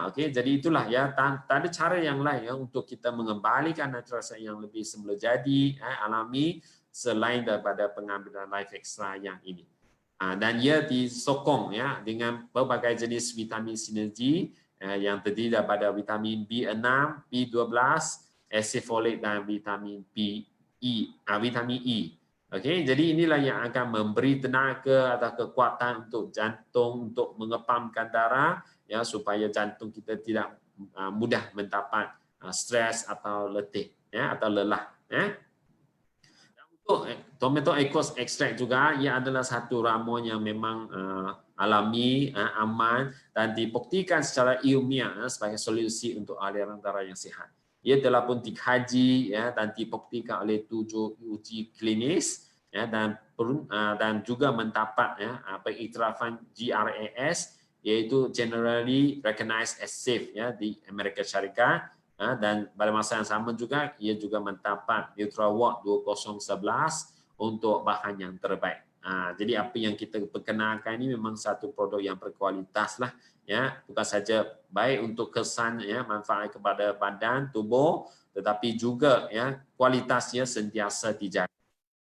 Okey, jadi itulah ya, tak ada cara yang lain ya untuk kita mengembalikan nitric oxide yang lebih semula jadi alami selain daripada pengambilan Life Extra yang ini. Dan ia disokong ya dengan berbagai jenis vitamin sinergi yang terdiri daripada vitamin B6, B12, acid folic dan vitamin vitamin E. Okey, jadi inilah yang akan memberi tenaga atau kekuatan untuk jantung untuk mengepamkan darah ya, supaya jantung kita tidak mudah mendapat stres atau letih ya, atau lelah ya. Untuk tomato aqueous extract juga, ia adalah satu ramuan yang memang alami, aman dan dibuktikan secara ilmiah sebagai solusi untuk aliran darah yang sihat. Ia telah pun dikaji ya, dan dibuktikan oleh 7 uji klinis ya, dan juga mendapat ya, pengiktirafan GRAS, iaitu Generally Recognized as Safe ya, di Amerika Syarikat. Dan pada masa yang sama juga ia juga mendapat Neutral Award 2011 untuk bahan yang terbaik. Jadi apa yang kita perkenalkan ini memang satu produk yang berkualitas lah ya, bukan saja baik untuk kesan ya, manfaat kepada badan tubuh, tetapi juga ya kualitasnya sentiasa dijaga.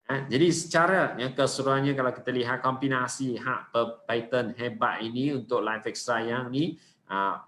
Jadi secara ya, keseluruhannya kalau kita lihat kombinasi pattern hebat ini untuk Life Extra yang ni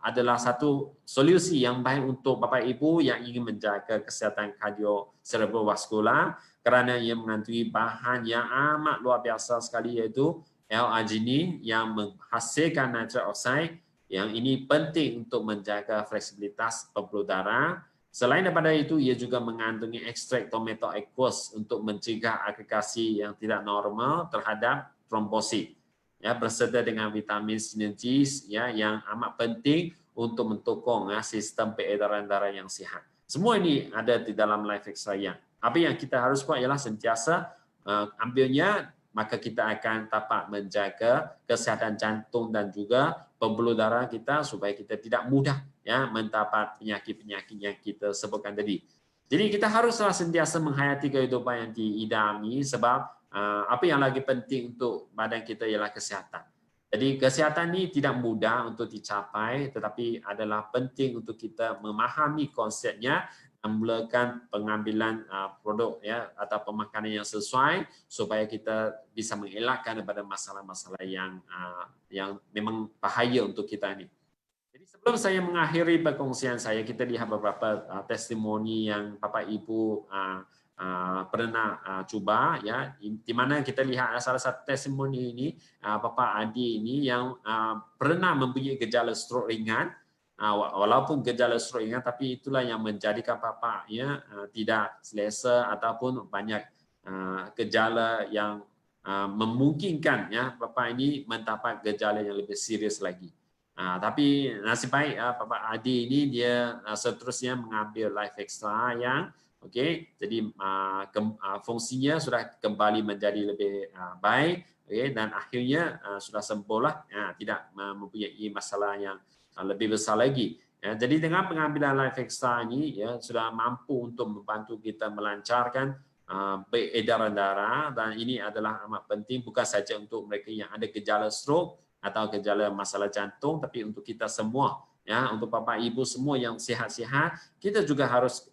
adalah satu solusi yang baik untuk Bapak Ibu yang ingin menjaga kesihatan kardio-cerebrovaskular, kerana ia mengandungi bahan yang amat luar biasa sekali, iaitu L-arginin yang menghasilkan nitric oxide, yang ini penting untuk menjaga fleksibilitas pembuluh darah. Selain daripada itu, ia juga mengandungi ekstrak tomato aqueous untuk mencegah agregasi yang tidak normal terhadap trombosit ya, berserta dengan vitamin sinergis ya, yang amat penting untuk mendukung ya, sistem peredaran darah yang sihat. Semua ini ada di dalam Life Extra yang. Apa yang kita harus buat ialah sentiasa ambilnya, maka kita akan dapat menjaga kesihatan jantung dan juga pembuluh darah kita supaya kita tidak mudah ya mendapat penyakit-penyakit yang kita sebutkan tadi. Jadi kita haruslah sentiasa menghayati kehidupan yang diidami, sebab apa yang lagi penting untuk badan kita ialah kesihatan. Jadi kesihatan ini tidak mudah untuk dicapai, tetapi adalah penting untuk kita memahami konsepnya dan mulakan pengambilan produk ya atau pemakanan yang sesuai supaya kita bisa mengelakkan daripada masalah-masalah yang memang bahaya untuk kita ini. Jadi sebelum saya mengakhiri perkongsian saya, kita lihat beberapa testimoni yang Bapak Ibu pernah cuba ya, di mana kita lihat salah satu testimoni ini Bapak Adi ini yang pernah mempunyai gejala stroke ringan walaupun gejala stroke ringan, tapi itulah yang menjadikan Bapak ya tidak selesa ataupun banyak gejala yang memungkinkan ya Bapak ini mendapat gejala yang lebih serius lagi. Tapi nasib baik Bapak Adi ini dia seterusnya mengambil Life Extra yang jadi fungsinya sudah kembali menjadi lebih baik, dan akhirnya sudah sembuh lah, tidak mempunyai masalah yang lebih besar lagi. Ya, jadi dengan pengambilan Life Extra ini ya sudah mampu untuk membantu kita melancarkan peredaran darah, dan ini adalah amat penting bukan saja untuk mereka yang ada gejala stroke atau gejala masalah jantung, tapi untuk kita semua. Ya, untuk Bapak Ibu semua yang sihat-sihat, kita juga harus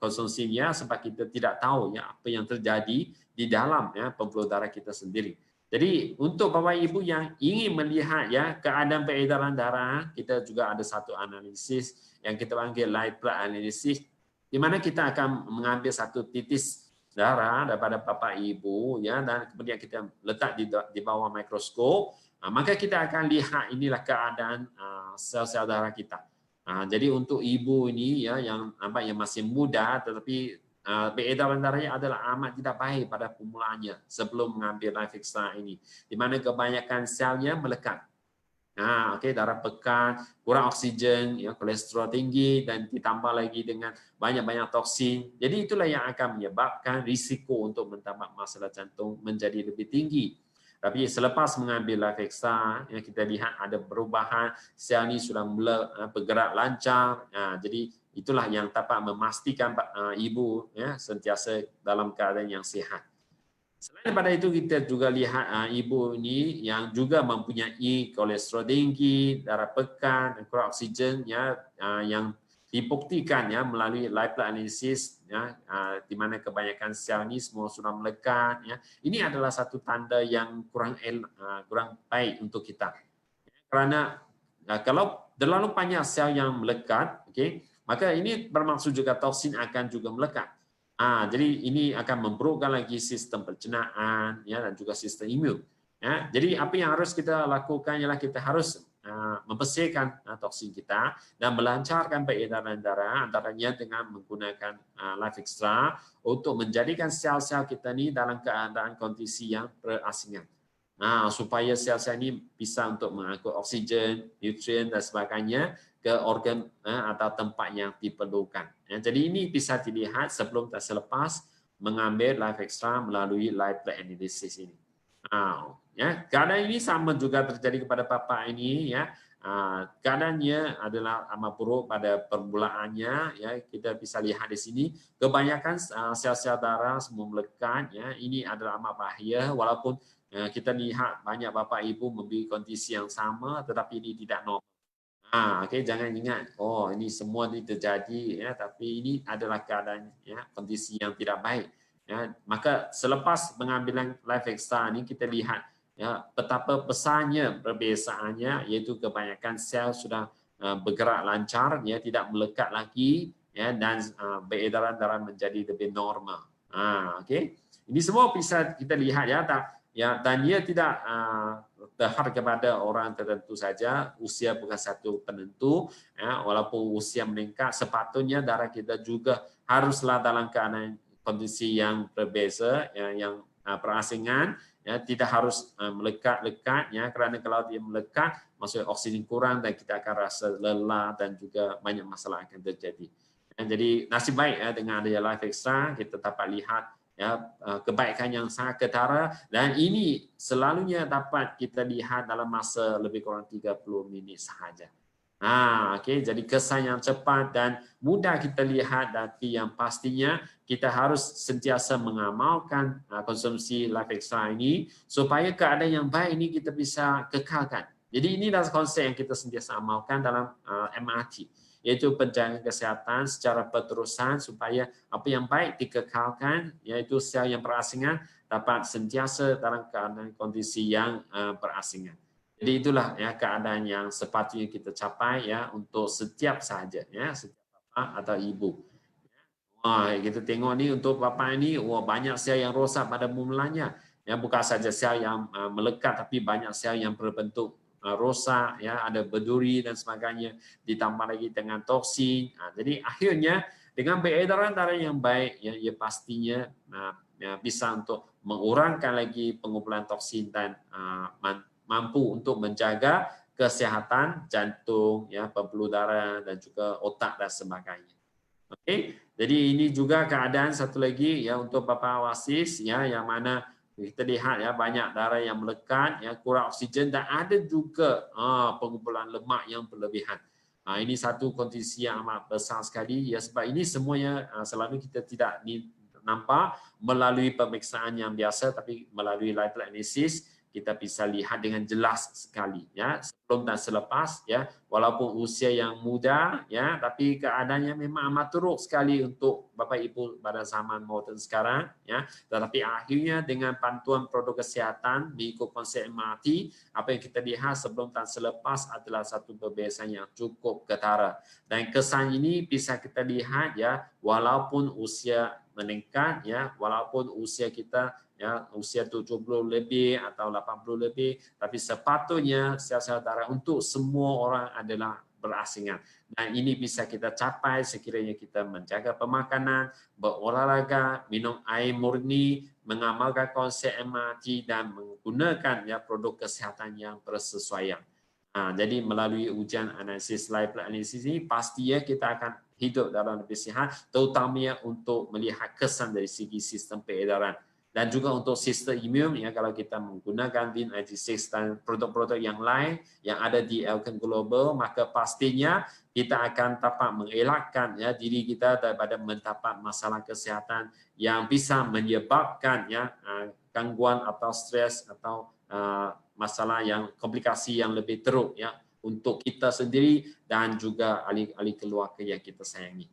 konsumsinya sebab kita tidak tahu ya apa yang terjadi di dalam ya pembuluh darah kita sendiri. Jadi untuk Bapak Ibu yang ingin melihat ya keadaan peredaran darah, kita juga ada satu analisis yang kita panggil live blood analysis, di mana kita akan mengambil satu titis darah daripada Bapak Ibu ya, dan kemudian kita letak di bawah mikroskop. Maka kita akan lihat inilah keadaan sel-sel darah kita. Jadi untuk ibu ini ya yang nampaknya masih muda tetapi peredaran darahnya adalah amat tidak baik pada permulaannya sebelum mengambil Life Extra ini, di mana kebanyakan selnya melekat. Darah pekat, kurang oksigen, ya, kolesterol tinggi, dan ditambah lagi dengan banyak-banyak toksin. Jadi itulah yang akan menyebabkan risiko untuk mendapat masalah jantung menjadi lebih tinggi. Tapi selepas mengambil Life Extra, ya, kita lihat ada perubahan, sel ini sudah mulai bergerak lancar. Jadi itulah yang dapat memastikan ibu ya sentiasa dalam keadaan yang sihat. Selain daripada itu, kita juga lihat ibu ini yang juga mempunyai kolesterol tinggi, darah pekat, dan kurang oksigen ya, yang dibuktikan ya melalui live blood analysis ya, di mana kebanyakan sel ini semua sudah melekat ya. Ini adalah satu tanda yang kurang baik untuk kita. Karena kalau terlalu banyak sel yang melekat, maka ini bermaksud juga toksin akan juga melekat. Jadi ini akan memburukkan lagi sistem pencernaan ya, dan juga sistem imun. Ya, jadi apa yang harus kita lakukan ialah kita harus membersihkan toksin kita dan melancarkan peredaran darah, antaranya dengan menggunakan Life Extra untuk menjadikan sel-sel kita ini dalam keadaan kondisi yang berasingan. Supaya sel-sel ini bisa untuk mengangkut oksigen, nutrien dan sebagainya ke organ atau tempat yang diperlukan. Jadi ini bisa dilihat sebelum dan selepas mengambil Life Extra melalui live blood analysis ini. Keadaan ini sama juga terjadi kepada Bapak ini ya. Keadaannya adalah amat buruk pada permulaannya ya, kita bisa lihat di sini kebanyakan sel-sel darah semua melekat ya. Ini adalah amat bahaya, walaupun kita lihat banyak Bapak Ibu memiliki kondisi yang sama tetapi ini tidak normal. Jangan ingat ini semua ini terjadi ya, tapi ini adalah keadaan ya kondisi yang tidak baik. Ya, maka selepas pengambilan Life Extra ini kita lihat ya betapa besarnya perbezaannya, yaitu kebanyakan sel sudah bergerak lancar ya, tidak melekat lagi ya, dan peredaran darah menjadi lebih normal. Ini semua bisa kita lihat ya, dan dia tidak terhad kepada orang tertentu saja, usia bukan satu penentu ya, walaupun usia meningkat sepatutnya darah kita juga haruslah dalam keadaan kondisi yang berbeza ya, yang perasingan ya, tidak harus melekat-lekat ya, kerana kalau dia melekat maksudnya oksigen kurang dan kita akan rasa lelah dan juga banyak masalah akan terjadi. Jadi nasib baik ya, dengan adanya Life Extra kita dapat lihat ya kebaikan yang sangat ketara, dan ini selalunya dapat kita lihat dalam masa lebih kurang 30 minit sahaja. Jadi kesan yang cepat dan mudah kita lihat, tapi yang pastinya kita harus sentiasa mengamalkan konsumsi Life Extra ini supaya keadaan yang baik ini kita bisa kekalkan. Jadi inilah konsep yang kita sentiasa amalkan dalam MRT, yaitu penjagaan kesehatan secara berterusan supaya apa yang baik dikekalkan, yaitu sel yang berasingan dapat sentiasa dalam keadaan kondisi yang berasingan. Jadi itulah ya keadaan yang sepatutnya kita capai ya untuk setiap sahaja ya, setiap bapak atau ibu. Kita tengok ni untuk bapak ini banyak sel yang rosak pada mulanya. Ya, bukan saja sel yang melekat tapi banyak sel yang berbentuk rosak, ya, ada berduri dan sebagainya, ditambah lagi dengan toksin. Jadi akhirnya dengan peredaran darah yang baik, ya, ia pastinya ya, bisa untuk mengurangkan lagi pengumpulan toksin dan mampu untuk menjaga kesehatan jantung, ya, pembuluh darah dan juga otak dan sebagainya. Okey, jadi ini juga keadaan satu lagi ya untuk Bapak Wasis ya, yang mana kita lihat ya banyak darah yang melekat, ya, kurang oksigen dan ada juga pengumpulan lemak yang berlebihan. Ini satu kondisi yang amat besar sekali ya, sebab ini semuanya selalu kita tidak nampak melalui pemeriksaan yang biasa, tapi melalui live blood analysis kita bisa lihat dengan jelas sekali ya, sebelum dan selepas ya, walaupun usia yang muda ya, tapi keadaannya memang amat teruk sekali untuk Bapak Ibu pada zaman moden sekarang ya, tetapi akhirnya dengan bantuan produk kesihatan mengikut konsep MRT, apa yang kita lihat sebelum dan selepas adalah satu perbezaan yang cukup ketara, dan kesan ini bisa kita lihat ya, walaupun usia meningkat ya, walaupun usia kita ya usia 70 lebih atau 80 lebih, tapi sepatutnya sel-sel darah untuk semua orang adalah berasingan, dan ini bisa kita capai sekiranya kita menjaga pemakanan, berolahraga, minum air murni, mengamalkan konsep MRT dan menggunakan ya produk kesihatan yang bersesuaian. Jadi melalui ujian analisis live blood analysis ini pasti ya kita akan hidup dalam lebih sihat, terutamanya untuk melihat kesan dari segi sistem peredaran dan juga untuk sistem imun ya, kalau kita menggunakan Win96 dan produk-produk yang lain yang ada di Elken Global, maka pastinya kita akan dapat mengelakkan ya diri kita daripada mendapat masalah kesihatan yang bisa menyebabkan ya gangguan atau stres atau masalah yang komplikasi yang lebih teruk ya untuk kita sendiri dan juga ahli-ahli keluarga yang kita sayangi.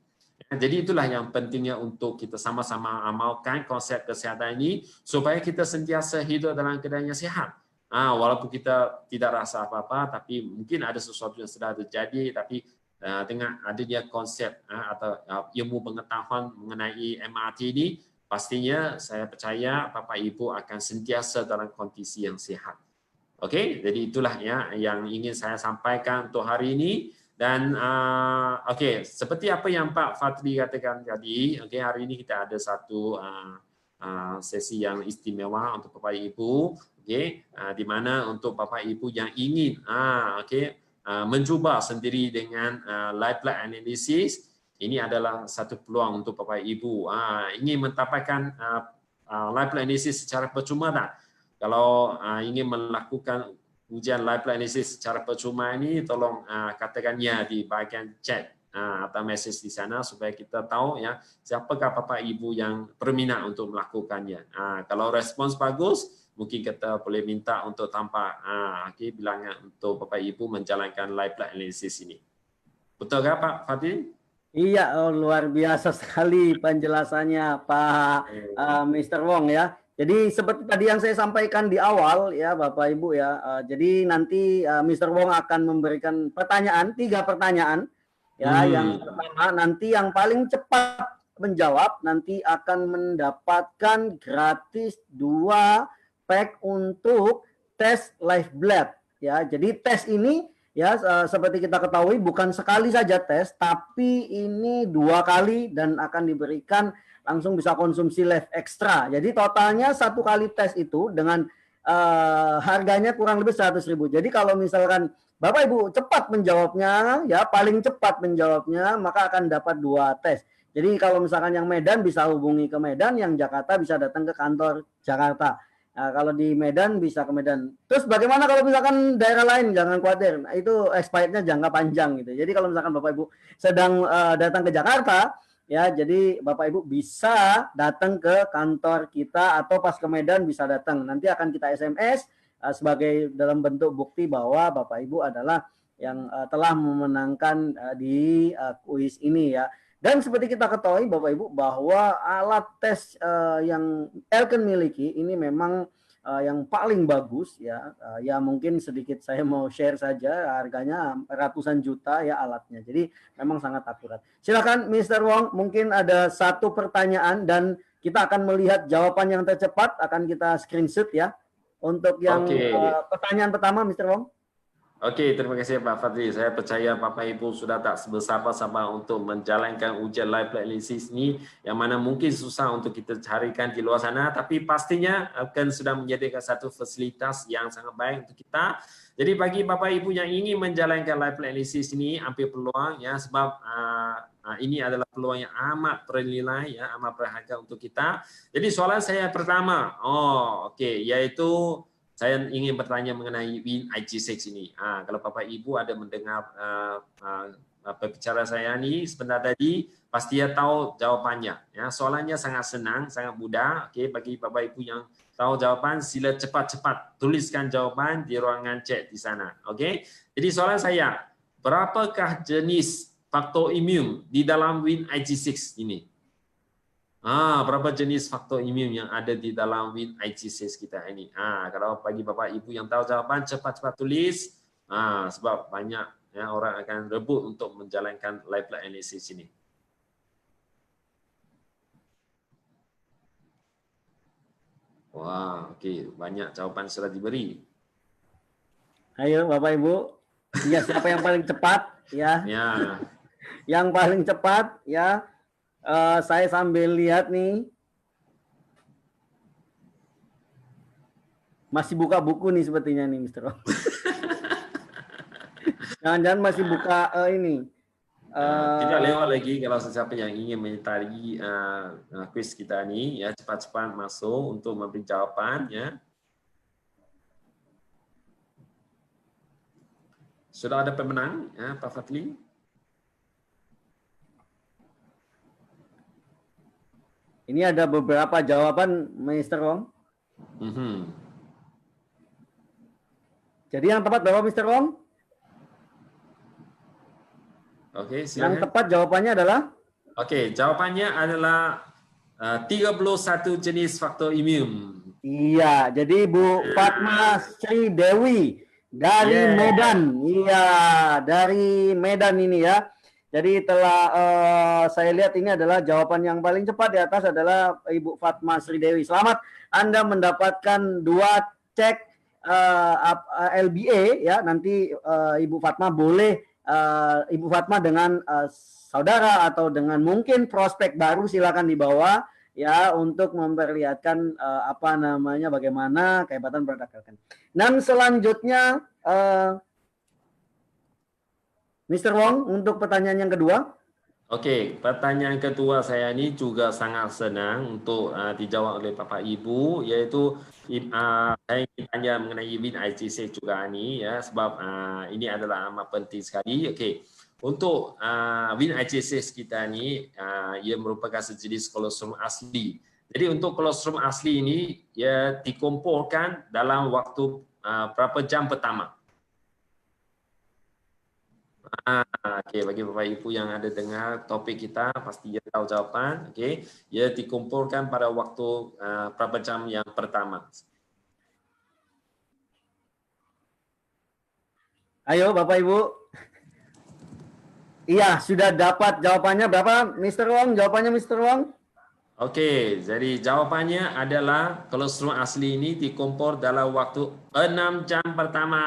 Jadi itulah yang pentingnya untuk kita sama-sama amalkan konsep kesihatan ini supaya kita sentiasa hidup dalam keadaan yang sihat. Walaupun kita tidak rasa apa-apa, tapi mungkin ada sesuatu yang sedang terjadi, tapi dengan adanya konsep atau ilmu pengetahuan mengenai MRT ini, pastinya saya percaya Bapak Ibu akan sentiasa dalam kondisi yang sihat. Okey, jadi itulah ya yang ingin saya sampaikan untuk hari ini. Dan okey, seperti apa yang Pak Fadli katakan tadi, okey, hari ini kita ada satu sesi yang istimewa untuk Bapak Ibu, okey, di mana untuk Bapak Ibu yang ingin mencuba sendiri dengan live blood analysis, ini adalah satu peluang untuk Bapak Ibu ingin mendapatkan live blood analysis secara percuma tak? Kalau ingin melakukan ujian live blood analysis secara percuma ini, tolong katakan ya di bahagian chat atau message di sana supaya kita tahu ya siapakah Bapak Ibu yang berminat untuk melakukannya. Kalau respons bagus, mungkin kita boleh minta untuk tambah bilangan untuk Bapak Ibu menjalankan live blood analysis ini. Betul nggak Pak Fadil? Iya, luar biasa sekali penjelasannya Pak Mr. Wong ya. Jadi seperti tadi yang saya sampaikan di awal ya Bapak Ibu ya. Jadi nanti Mr. Wong akan memberikan pertanyaan, 3 pertanyaan ya. Yang pertama, nanti yang paling cepat menjawab nanti akan mendapatkan gratis 2 pack untuk tes live blood ya. Jadi tes ini ya seperti kita ketahui bukan sekali saja tes, tapi ini 2 kali dan akan diberikan langsung bisa konsumsi live ekstra. Jadi totalnya 1 kali tes itu dengan harganya kurang lebih 100.000. Jadi kalau misalkan Bapak Ibu cepat menjawabnya ya, paling cepat menjawabnya, maka akan dapat 2 tes. Jadi kalau misalkan yang Medan bisa hubungi ke Medan, yang Jakarta bisa datang ke kantor Jakarta. Nah, kalau di Medan bisa ke Medan. Terus bagaimana kalau misalkan daerah lain? Jangan khawatir. Nah, itu expirednya jangka panjang gitu. Jadi kalau misalkan Bapak Ibu sedang datang ke Jakarta, ya, jadi Bapak Ibu bisa datang ke kantor kita atau pas ke Medan bisa datang. Nanti akan kita SMS sebagai dalam bentuk bukti bahwa Bapak Ibu adalah yang telah memenangkan di kuis ini ya. Dan seperti kita ketahui Bapak Ibu bahwa alat tes yang Elken miliki ini memang yang paling bagus ya. Ya mungkin sedikit saya mau share saja, harganya ratusan juta ya alatnya. Jadi memang sangat akurat. Silakan Mr. Wong, mungkin ada 1 pertanyaan dan kita akan melihat jawaban yang tercepat, akan kita screenshot ya. Untuk yang pertanyaan pertama Mr. Wong. Okey, terima kasih Pak Fadli. Saya percaya Bapak Ibu sudah tak bersabar-sabar untuk menjalankan ujian live analysis ni yang mana mungkin susah untuk kita carikan di luar sana, tapi pastinya akan sudah menjadikan satu fasilitas yang sangat baik untuk kita. Jadi bagi Bapak Ibu yang ingin menjalankan live analysis ini ambil peluang ya, sebab ini adalah peluang yang amat bernilai ya, amat berharga untuk kita. Jadi soalan saya pertama, okey, iaitu saya ingin bertanya mengenai Win IG6 ini. Kalau Bapak Ibu ada mendengar pembicara saya ni sebentar tadi, pasti dia tahu jawapannya. Ya, soalannya sangat senang, sangat mudah. Okey, bagi Bapak Ibu yang tahu jawapan, sila cepat-cepat tuliskan jawapan di ruangan chat di sana. Okey. Jadi soalan saya, berapakah jenis faktor imun di dalam Win IG6 ini? Berapa jenis faktor imun yang ada di dalam Win IG6 kita ini? Kalau bagi Bapak Ibu yang tahu jawapan, cepat-cepat tulis. Sebab banyak ya, orang akan rebut untuk menjalankan live analysis ini. Wah, okey, banyak jawapan sudah diberi. Ayo Bapak Ibu, ya siapa yang paling cepat ya? Ya. Yang paling cepat ya. Saya sambil lihat nih. Masih buka buku nih sepertinya nih Mr. Ong. Jangan-jangan masih buka ini. Tidak lewat lagi kalau sesiapa yang ingin menyertai kuis kita ni ya, cepat-cepat masuk untuk memberi jawapan ya. Sudah ada pemenang ya, Pak Fadli? Ini ada beberapa jawaban Mr. Ong. Jadi yang tepat berapa Mr. Ong? Okey, silakan. Yang tepat jawabannya adalah? Okey, jawapannya adalah 31 jenis faktor imun. Iya, jadi Bu Fatma Sri Dewi dari Medan. Iya, dari Medan ini ya. Jadi telah saya lihat ini adalah jawaban yang paling cepat di atas adalah Ibu Fatma Sri Dewi. Selamat, Anda mendapatkan 2 cek LBA ya. Nanti Ibu Fatma boleh Ibu Fatma dengan saudara atau dengan mungkin prospek baru silakan dibawa ya untuk memperlihatkan apa namanya bagaimana kehebatan produk Kelken. Dan selanjutnya Mr. Wong untuk pertanyaan yang kedua. Okey, pertanyaan kedua saya ini juga sangat senang untuk dijawab oleh Bapak Ibu, iaitu saya ingin tanya mengenai Win IG6 juga ni ya, sebab ini adalah amat penting sekali. Okey, untuk Win IG6 kita ni ia merupakan sejenis kolostrum asli. Jadi untuk kolostrum asli ini ia dikumpulkan dalam waktu berapa jam pertama. Okey, bagi Bapak Ibu yang ada dengar topik kita pasti dia tahu jawapan. Okey, ia dikumpulkan pada waktu berapa jam yang pertama. Ayo Bapak Ibu. Iya, sudah dapat jawabannya berapa Mr. Wong? Jawabannya Mr. Wong? Okey, jadi jawapannya adalah kolostrum asli ini dikumpul dalam waktu 6 jam pertama.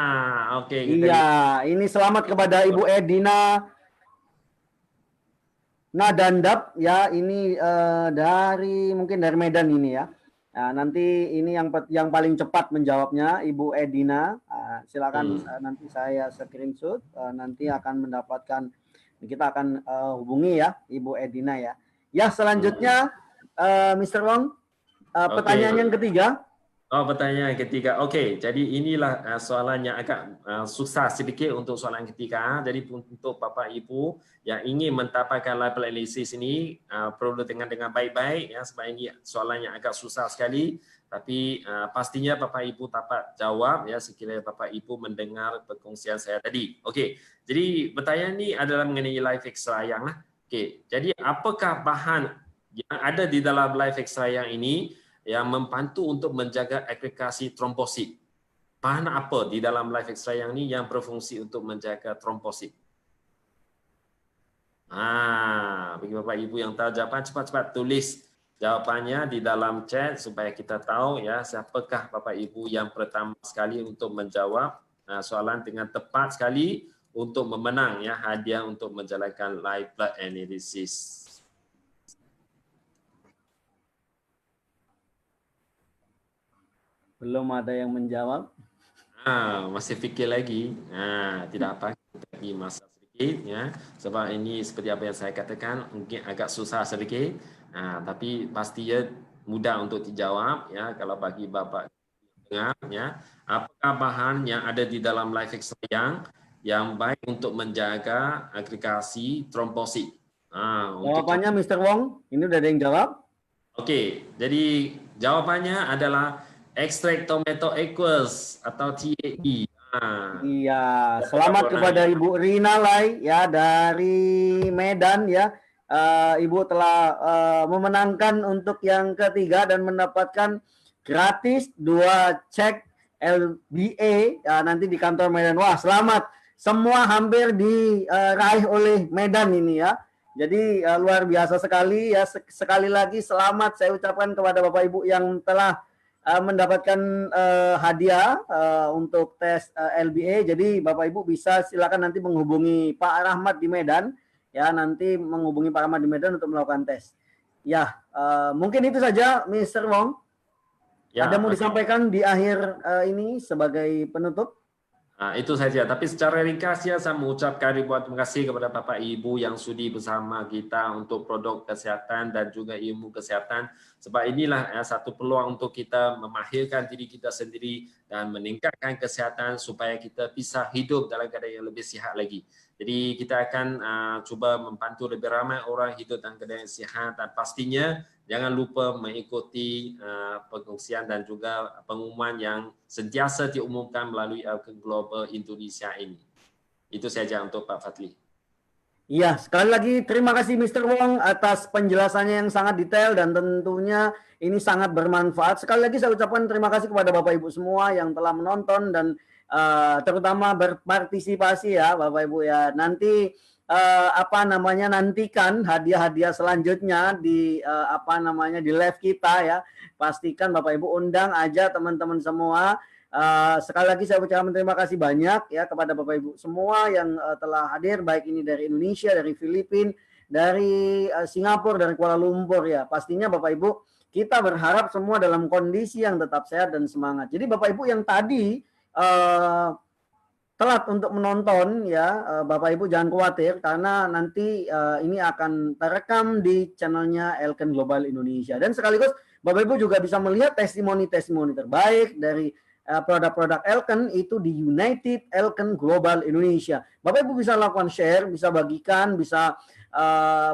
Okey, iya, ini selamat kepada Ibu Edina Nadandap ya, ini dari mungkin dari Medan ini ya. Nah, nanti ini yang paling cepat menjawabnya Ibu Edina. Silakan nanti saya screenshot, nanti akan mendapatkan, kita akan hubungi ya Ibu Edina ya. Ya, selanjutnya Mr. Wong, pertanyaan yang ketiga. Pertanyaan ketiga. Okey, jadi inilah soalan yang agak susah sedikit untuk soalan ketiga. Jadi untuk Bapak Ibu yang ingin mendapatkan live analysis ini perlu dengan baik-baik ya, sebab ini soalan yang agak susah sekali. Tapi pastinya Bapak Ibu dapat jawab ya sekiranya Bapak Ibu mendengar perkongsian saya tadi. Okey, jadi pertanyaan ini adalah mengenai live extract lah. Okey, jadi apakah bahan yang ada di dalam live extract ini yang membantu untuk menjaga agregasi trombosit? Bahan apa di dalam live extract yang ini yang berfungsi untuk menjaga trombosit? Bagi Bapak Ibu yang tahu jawapan, cepat-cepat tulis jawapannya di dalam chat supaya kita tahu ya siapakah Bapak Ibu yang pertama sekali untuk menjawab. soalan dengan tepat sekali untuk memenang ya hadiah untuk menjalankan live blood analysis. Belum ada yang menjawab. Masih fikir lagi. Tidak apa, kita bagi masa sedikit ya. Sebab ini seperti apa yang saya katakan mungkin agak susah sedikit. Tapi pasti ya mudah untuk dijawab ya kalau bagi Bapak dengar ya. Apakah bahan yang ada di dalam live extract yang baik untuk menjaga agregasi trombosit? Jawabannya Mr. Wong, ini udah ada yang jawab. Oke, jadi jawabannya adalah ekstrak tomato aqueous atau TAE. Iya, selamat kepada Ibu Rina Lai ya dari Medan ya. Ibu telah memenangkan untuk yang ketiga dan mendapatkan gratis 2 cek LBA ya, nanti di kantor Medan. Wah, selamat. Semua hampir diraih oleh Medan ini ya. Jadi luar biasa sekali ya. Sekali lagi selamat saya ucapkan kepada Bapak Ibu yang telah mendapatkan hadiah untuk tes LBA. Jadi Bapak Ibu bisa silakan nanti menghubungi Pak Rahmat di Medan ya, nanti menghubungi Pak Rahmat di Medan untuk melakukan tes. Ya, mungkin itu saja Mr. Wong. Ya, ada mau disampaikan di akhir ini sebagai penutup? Itu saja. Tapi secara ringkas ya saya mengucapkan ribuan terima kasih kepada Bapak Ibu yang sudi bersama kita untuk produk kesehatan dan juga ilmu kesehatan. Sebab inilah ya, satu peluang untuk kita memahirkan diri kita sendiri dan meningkatkan kesehatan supaya kita bisa hidup dalam keadaan yang lebih sihat lagi. Jadi kita akan cuba membantu lebih ramai orang hidup dalam keadaan yang sihat dan pastinya jangan lupa mengikuti pengungsian dan juga pengumuman yang sentiasa diumumkan melalui Elken Global Indonesia ini. Itu saja untuk Pak Fadli. Iya, sekali lagi terima kasih Mr. Wong atas penjelasannya yang sangat detail dan tentunya ini sangat bermanfaat. Sekali lagi saya ucapkan terima kasih kepada Bapak Ibu semua yang telah menonton dan terutama berpartisipasi ya Bapak Ibu ya. Nanti nantikan hadiah-hadiah selanjutnya di di live kita ya. Pastikan Bapak Ibu undang aja teman-teman semua. Sekali lagi saya ucapkan terima kasih banyak ya kepada Bapak Ibu semua yang telah hadir, baik ini dari Indonesia, dari Filipina, dari Singapura, dari Kuala Lumpur ya. Pastinya Bapak Ibu kita berharap semua dalam kondisi yang tetap sehat dan semangat. Jadi Bapak Ibu yang tadi telat untuk menonton ya, Bapak Ibu jangan khawatir karena nanti ini akan terekam di channelnya Elken Global Indonesia, dan sekaligus Bapak Ibu juga bisa melihat testimoni-testimoni terbaik dari produk-produk Elken itu di United Elken Global Indonesia. Bapak Ibu bisa lakukan share, bisa bagikan, bisa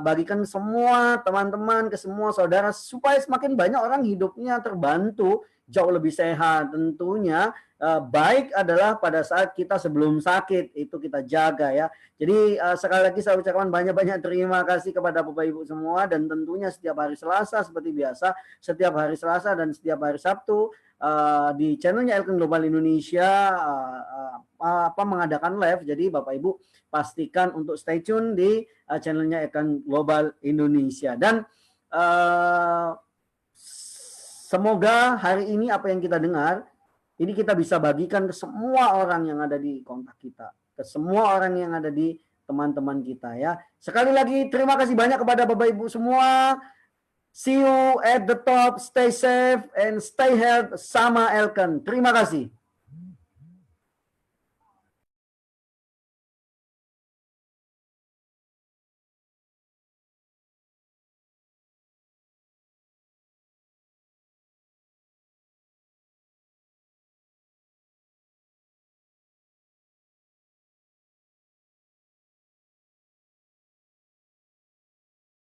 bagikan semua teman-teman ke semua saudara supaya semakin banyak orang hidupnya terbantu jauh lebih sehat. Tentunya baik adalah pada saat kita sebelum sakit itu kita jaga ya. Jadi sekali lagi saya ucapkan banyak-banyak terima kasih kepada Bapak Ibu semua, dan tentunya setiap hari Selasa seperti biasa, setiap hari Selasa dan setiap hari Sabtu di channelnya Elken Global Indonesia mengadakan live. Jadi Bapak Ibu pastikan untuk stay tune di channelnya Elken Global Indonesia, dan semoga hari ini apa yang kita dengar ini kita bisa bagikan ke semua orang yang ada di kontak kita, ke semua orang yang ada di teman-teman kita ya. Sekali lagi terima kasih banyak kepada Bapak Ibu semua. See you at the top. Stay safe and stay healthy sama Elken. Terima kasih.